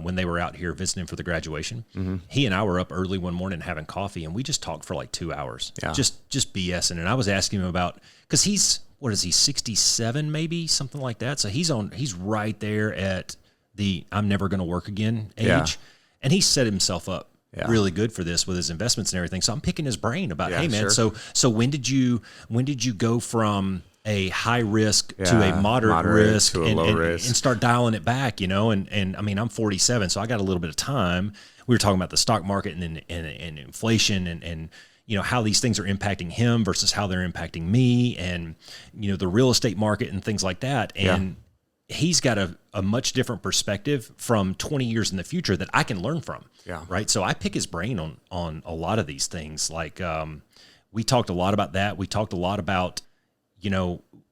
when they were out here visiting for the graduation, he and I were up early one morning having coffee, and we just talked for like 2 hours, just BSing. And I was asking him about, because he's, what is he, 67 maybe, something like that. So he's right there at the I'm never going to work again age. Yeah. And he set himself up really good for this with his investments and everything. So I'm picking his brain about, hey man, sure. so when did you go from a high risk to a moderate risk, to a low risk, and start dialing it back, and I mean, I'm 47, so I got a little bit of time. We were talking about the stock market and inflation and how these things are impacting him versus how they're impacting me, and the real estate market and things like that. And he's got a much different perspective from 20 years in the future that I can learn from. Yeah. Right. So I pick his brain on a lot of these things. Like, we talked a lot about that. We talked a lot about,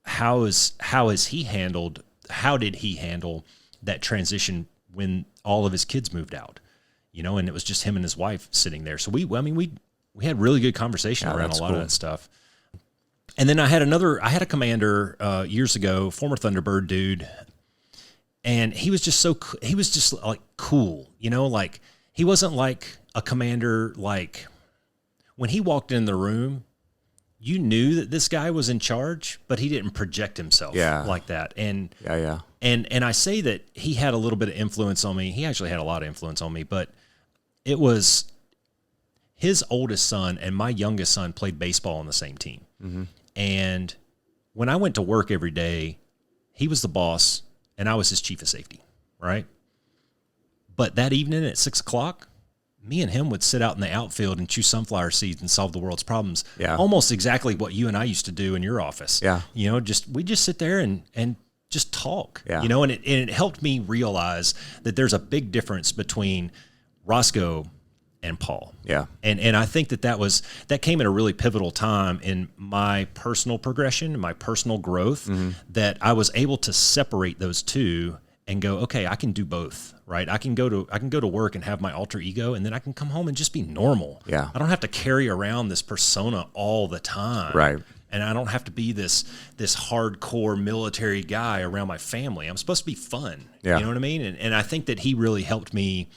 how did he handle that transition when all of his kids moved out, and it was just him and his wife sitting there. So we had really good conversation around a lot of that stuff. And then I had a commander years ago, former Thunderbird dude, and he was just like cool, like he wasn't like a commander. Like when he walked in the room, you knew that this guy was in charge, but he didn't project himself like that. And And I say that he had a little bit of influence on me. He actually had a lot of influence on me, but it was his oldest son and my youngest son played baseball on the same team. Mm-hmm. And when I went to work every day, he was the boss and I was his chief of safety, right? But that evening at 6 o'clock, me and him would sit out in the outfield and chew sunflower seeds and solve the world's problems. Yeah. Almost exactly what you and I used to do in your office. Yeah. We just sit there and just talk, Yeah. and it helped me realize that there's a big difference between Roscoe and Paul. Yeah. And I think that came at a really pivotal time in my personal progression, my personal growth, that I was able to separate those two and go, okay, I can do both, right? I can go to work and have my alter ego, and then I can come home and just be normal. Yeah. I don't have to carry around this persona all the time. Right. And I don't have to be this hardcore military guy around my family. I'm supposed to be fun. Yeah. You know what I mean? And I think that he really helped me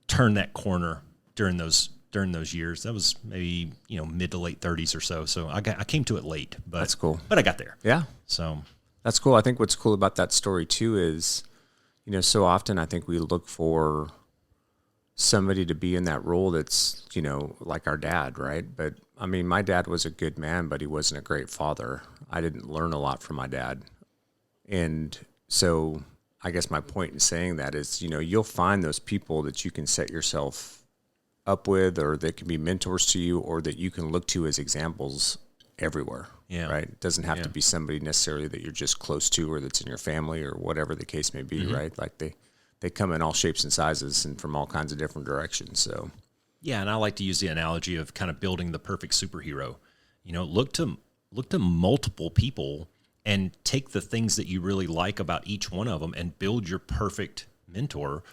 turn that corner during those years. That was maybe, mid to late 30s or so. So I came to it late, but that's cool. But I got there. Yeah. So that's cool. I think what's cool about that story too is, so often I think we look for somebody to be in that role that's, like our dad, right? But I mean, my dad was a good man, but he wasn't a great father. I didn't learn a lot from my dad. And so I guess my point in saying that is, you'll find those people that you can set yourself up with, or that can be mentors to you, or that you can look to as examples everywhere. Yeah. Right. It doesn't have to be somebody necessarily that you're just close to, or that's in your family, or whatever the case may be. Right. Like they come in all shapes and sizes and from all kinds of different directions. So, yeah. And I like to use the analogy of kind of building the perfect superhero, look to multiple people and take the things that you really like about each one of them and build your perfect mentor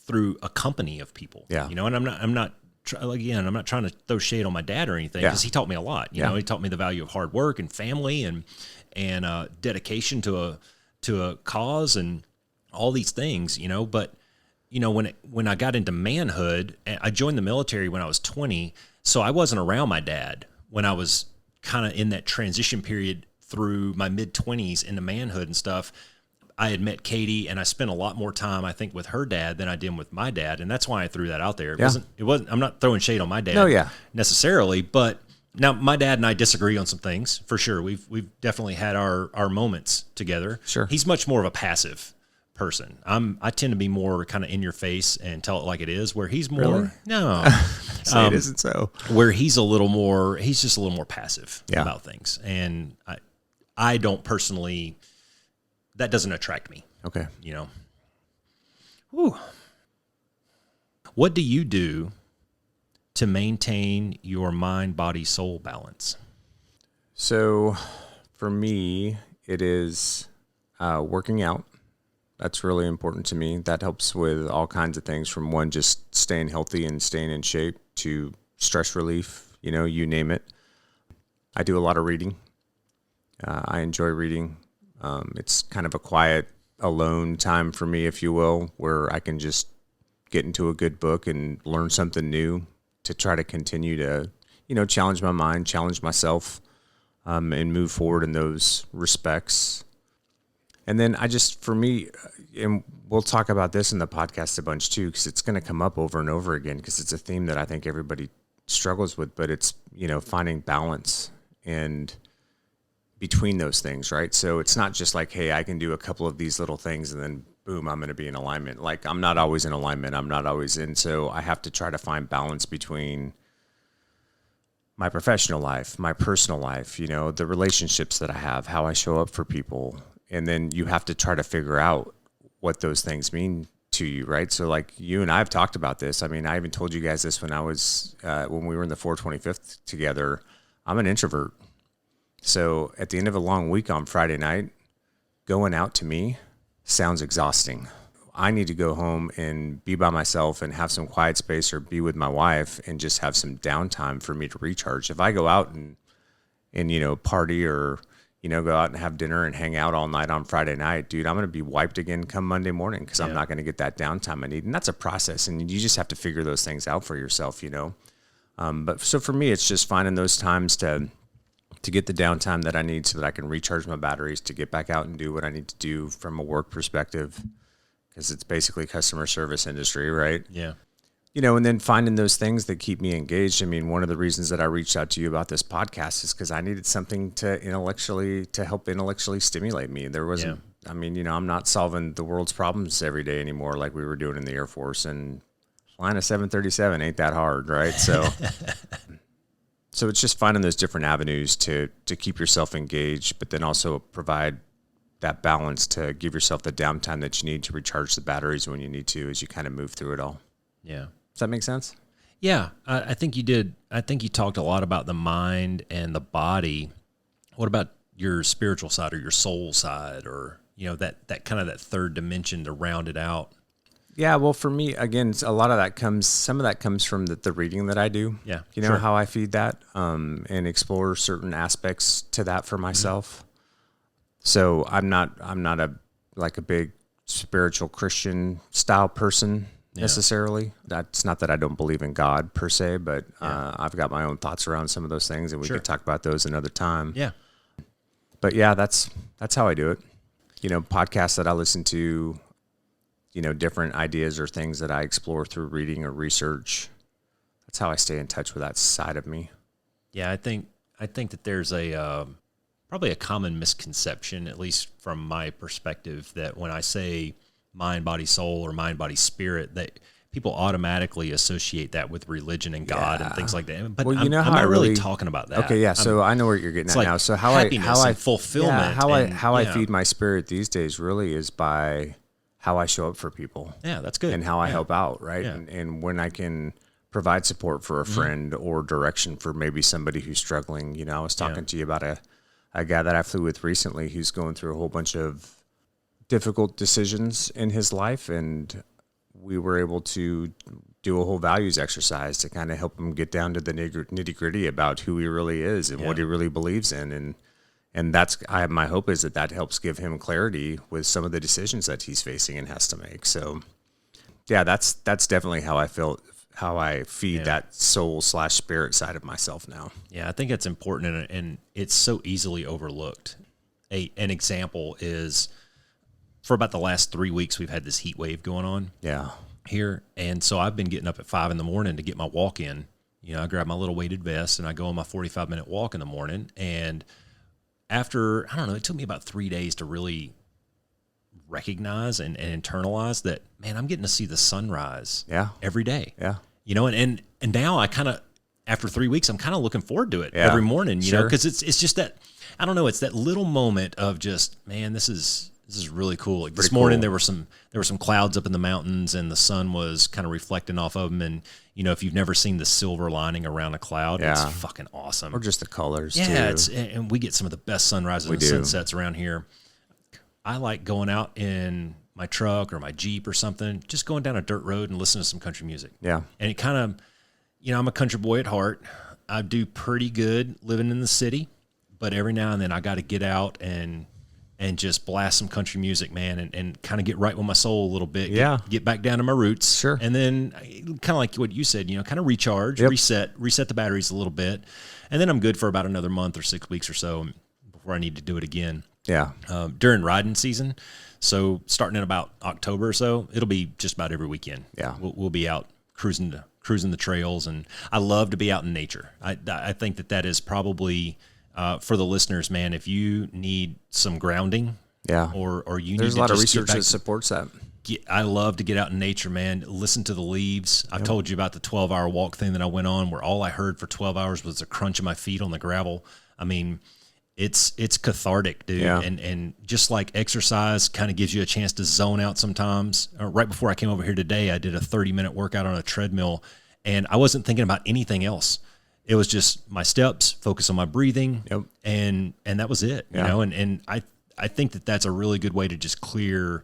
through a company of people. Yeah. And I'm not trying to throw shade on my dad or anything, because he taught me a lot. He taught me the value of hard work and family and dedication to a cause and all these things, But, when I got into manhood, I joined the military when I was 20, so I wasn't around my dad when I was kind of in that transition period through my mid-20s into manhood and stuff, I had met Katie, and I spent a lot more time, I think, with her dad than I did with my dad, and that's why I threw that out there. It wasn't. I'm not throwing shade on my dad necessarily, but now my dad and I disagree on some things for sure. We've definitely had our moments together. Sure. He's much more of a passive person. I tend to be more kind of in your face and tell it like it is, where he's more Really? no. Say it isn't so. Where he's just a little more passive about things, and I don't personally. That doesn't attract me. Okay. You know. Whew. What do you do to maintain your mind, body, soul balance? So for me, it is working out. That's really important to me. That helps with all kinds of things, from one, just staying healthy and staying in shape, to stress relief, you name it. I do a lot of reading. I enjoy reading. It's kind of a quiet, alone time for me, if you will, where I can just get into a good book and learn something new to try to continue to, challenge my mind, challenge myself, and move forward in those respects. And then for me, and we'll talk about this in the podcast a bunch too, because it's going to come up over and over again, because it's a theme that I think everybody struggles with, but it's, finding balance and between those things, right? So it's not just like, hey, I can do a couple of these little things and then boom, I'm going to be in alignment. Like, I'm not always in alignment. I'm not always in. So I have to try to find balance between my professional life, my personal life, the relationships that I have, how I show up for people. And then you have to try to figure out what those things mean to you, right? So like you and I have talked about this. I mean, I even told you guys this when we were in the 425th together. I'm an introvert. So at the end of a long week on Friday night, going out to me sounds exhausting. I need to go home and be by myself and have some quiet space, or be with my wife and just have some downtime for me to recharge. If I go out and party, or, go out and have dinner and hang out all night on Friday night, dude, I'm going to be wiped again come Monday morning, because I'm not going to get that downtime I need. And that's a process, and you just have to figure those things out for yourself, But so for me, it's just finding those times to get the downtime that I need so that I can recharge my batteries to get back out and do what I need to do from a work perspective, because it's basically customer service industry, right? Yeah. And then finding those things that keep me engaged. I mean, one of the reasons that I reached out to you about this podcast is because I needed something to help intellectually stimulate me. There wasn't, I mean, I'm not solving the world's problems every day anymore like we were doing in the Air Force, and flying a 737 ain't that hard, right? So So it's just finding those different avenues to keep yourself engaged, but then also provide that balance to give yourself the downtime that you need to recharge the batteries when you need to, as you kind of move through it all. Yeah. Does that make sense? Yeah, I think you did. I think you talked a lot about the mind and the body. What about your spiritual side, or your soul side, or, that kind of that third dimension to round it out? Yeah, well, for me, again, some of that comes from the reading that I do. Yeah, how I feed that, and explore certain aspects to that for myself. Mm-hmm. So I'm not a big spiritual Christian style person necessarily. That's not that I don't believe in God per se, but I've got my own thoughts around some of those things, and we could talk about those another time. Yeah. But yeah, that's how I do it. Podcasts that I listen to, different ideas or things that I explore through reading or research. That's how I stay in touch with that side of me. Yeah, I think that there's probably a common misconception, at least from my perspective, that when I say mind, body, soul, or mind, body, spirit, that people automatically associate that with religion and God and things like that. But I'm not really talking about that. Okay, yeah. So I know where you're getting at now. So how I fulfillment, how I feed my spirit these days really is by how I show up for people. Yeah, that's good. And how I help out, right? Yeah. And when I can provide support for a friend or direction for maybe somebody who's struggling. I was talking to you about a guy that I flew with recently who's going through a whole bunch of difficult decisions in his life, and we were able to do a whole values exercise to kind of help him get down to the nitty gritty about who he really is and what he really believes in. And that's, my hope is that helps give him clarity with some of the decisions that he's facing and has to make. So yeah, that's definitely how I how I feed that soul/spirit side of myself now. Yeah, I think it's important, and it's so easily overlooked. An example is, for about the last 3 weeks, we've had this heat wave going on here. And so I've been getting up at 5 in the morning to get my walk in. You know, I grab my little weighted vest and I go on my 45-minute walk in the morning. And after, I don't know, it took me about 3 days to really recognize and internalize that, man, I'm getting to see the sunrise every day. Yeah. You know, and now I kind of, after 3 weeks, I'm kind of looking forward to it every morning, you know, because it's just that, I don't know, it's that little moment of just, man, this is really cool. Like this morning there were some clouds up in the mountains and the sun was kind of reflecting off of them. And, you know, if you've never seen the silver lining around a cloud, it's fucking awesome. Or just the colors too. Yeah, and we get some of the best sunrises and sunsets around here. I like going out in my truck or my Jeep or something, just going down a dirt road and listening to some country music. Yeah. And it kind of, you know, I'm a country boy at heart. I do pretty good living in the city, but every now and then I got to get out and just blast some country music, man, and kind of get right with my soul a little bit. Get back down to my roots. Sure. And then kind of like what you said, you know, kind of recharge, reset the batteries a little bit. And then I'm good for about another month or 6 weeks or so before I need to do it again. Yeah. During riding season. So starting in about October or so, it'll be just about every weekend. Yeah. We'll be out cruising the trails. And I love to be out in nature. I think that is probably, for the listeners, man, if you need some grounding, or you there's need a lot to of just research that supports that. I love to get out in nature, man. Listen to the leaves. I told you about the 12-hour walk thing that I went on, where all I heard for 12 hours was the crunch of my feet on the gravel. I mean, it's cathartic, dude. Yeah. And just like exercise kind of gives you a chance to zone out sometimes. Right before I came over here today, I did a 30-minute workout on a treadmill, and I wasn't thinking about anything else. It was just my steps, focus on my breathing, and that was it. You know, and I think that's a really good way to just clear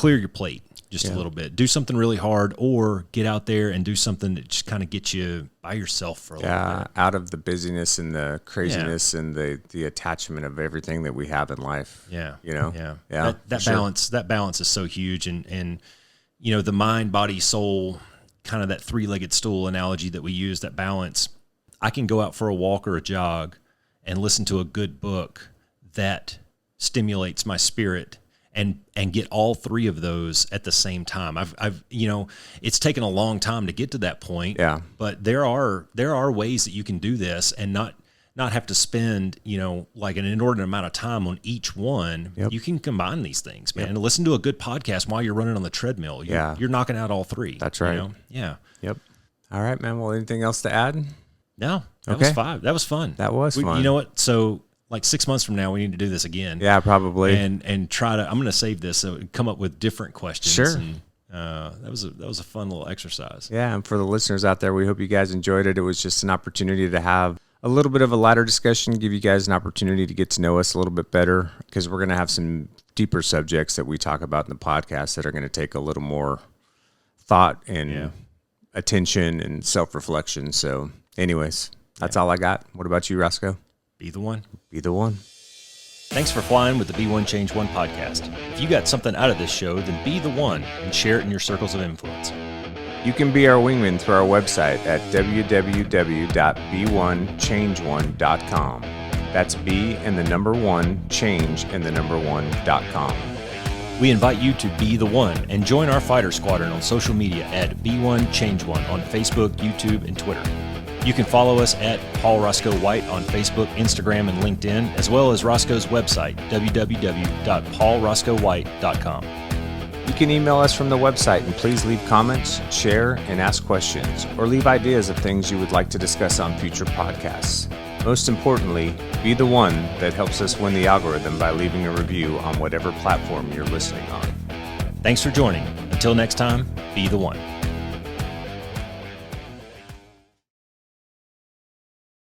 your plate just a little bit. Do something really hard, or get out there and do something that just kind of gets you by yourself for a little bit. Out of the busyness and the craziness and the attachment of everything that we have in life. Yeah. You know? Yeah. That balance is so huge. And you know, the mind, body, soul, kind of that three-legged stool analogy that we use, that balance. I can go out for a walk or a jog and listen to a good book that stimulates my spirit and get all three of those at the same time. I've you know, it's taken a long time to get to that point. Yeah. But there are ways that you can do this and not have to spend, you know, like an inordinate amount of time on each one. You can combine these things, man. And listen to a good podcast while you're running on the treadmill. You're knocking out all three. That's right. You know? Yeah. Yep. All right, man. Well, anything else to add? No. That was fun. That was fun. That was fun. You know what? So like 6 months from now, we need to do this again. Yeah, probably. And try to. I'm going to save this so come up with different questions. Sure. And, that was a fun little exercise. Yeah, and for the listeners out there, we hope you guys enjoyed it. It was just an opportunity to have a little bit of a lighter discussion, give you guys an opportunity to get to know us a little bit better, because we're going to have some deeper subjects that we talk about in the podcast that are going to take a little more thought and attention and self-reflection. So anyways, that's all I got. What about you, Roscoe? Be the one. Be the one. Thanks for flying with the Be One Change One podcast. If you got something out of this show, then be the one and share it in your circles of influence. You can be our wingman through our website at www.be1change1.com. That's be and the number one, change and the number one.com. We invite you to be the one and join our fighter squadron on social media at Be1Change1 on Facebook, YouTube, and Twitter. You can follow us at Paul Roscoe White on Facebook, Instagram, and LinkedIn, as well as Roscoe's website, www.paulroscoewhite.com. You can email us from the website, and please leave comments, share, and ask questions, or leave ideas of things you would like to discuss on future podcasts. Most importantly, be the one that helps us win the algorithm by leaving a review on whatever platform you're listening on. Thanks for joining. Until next time, be the one.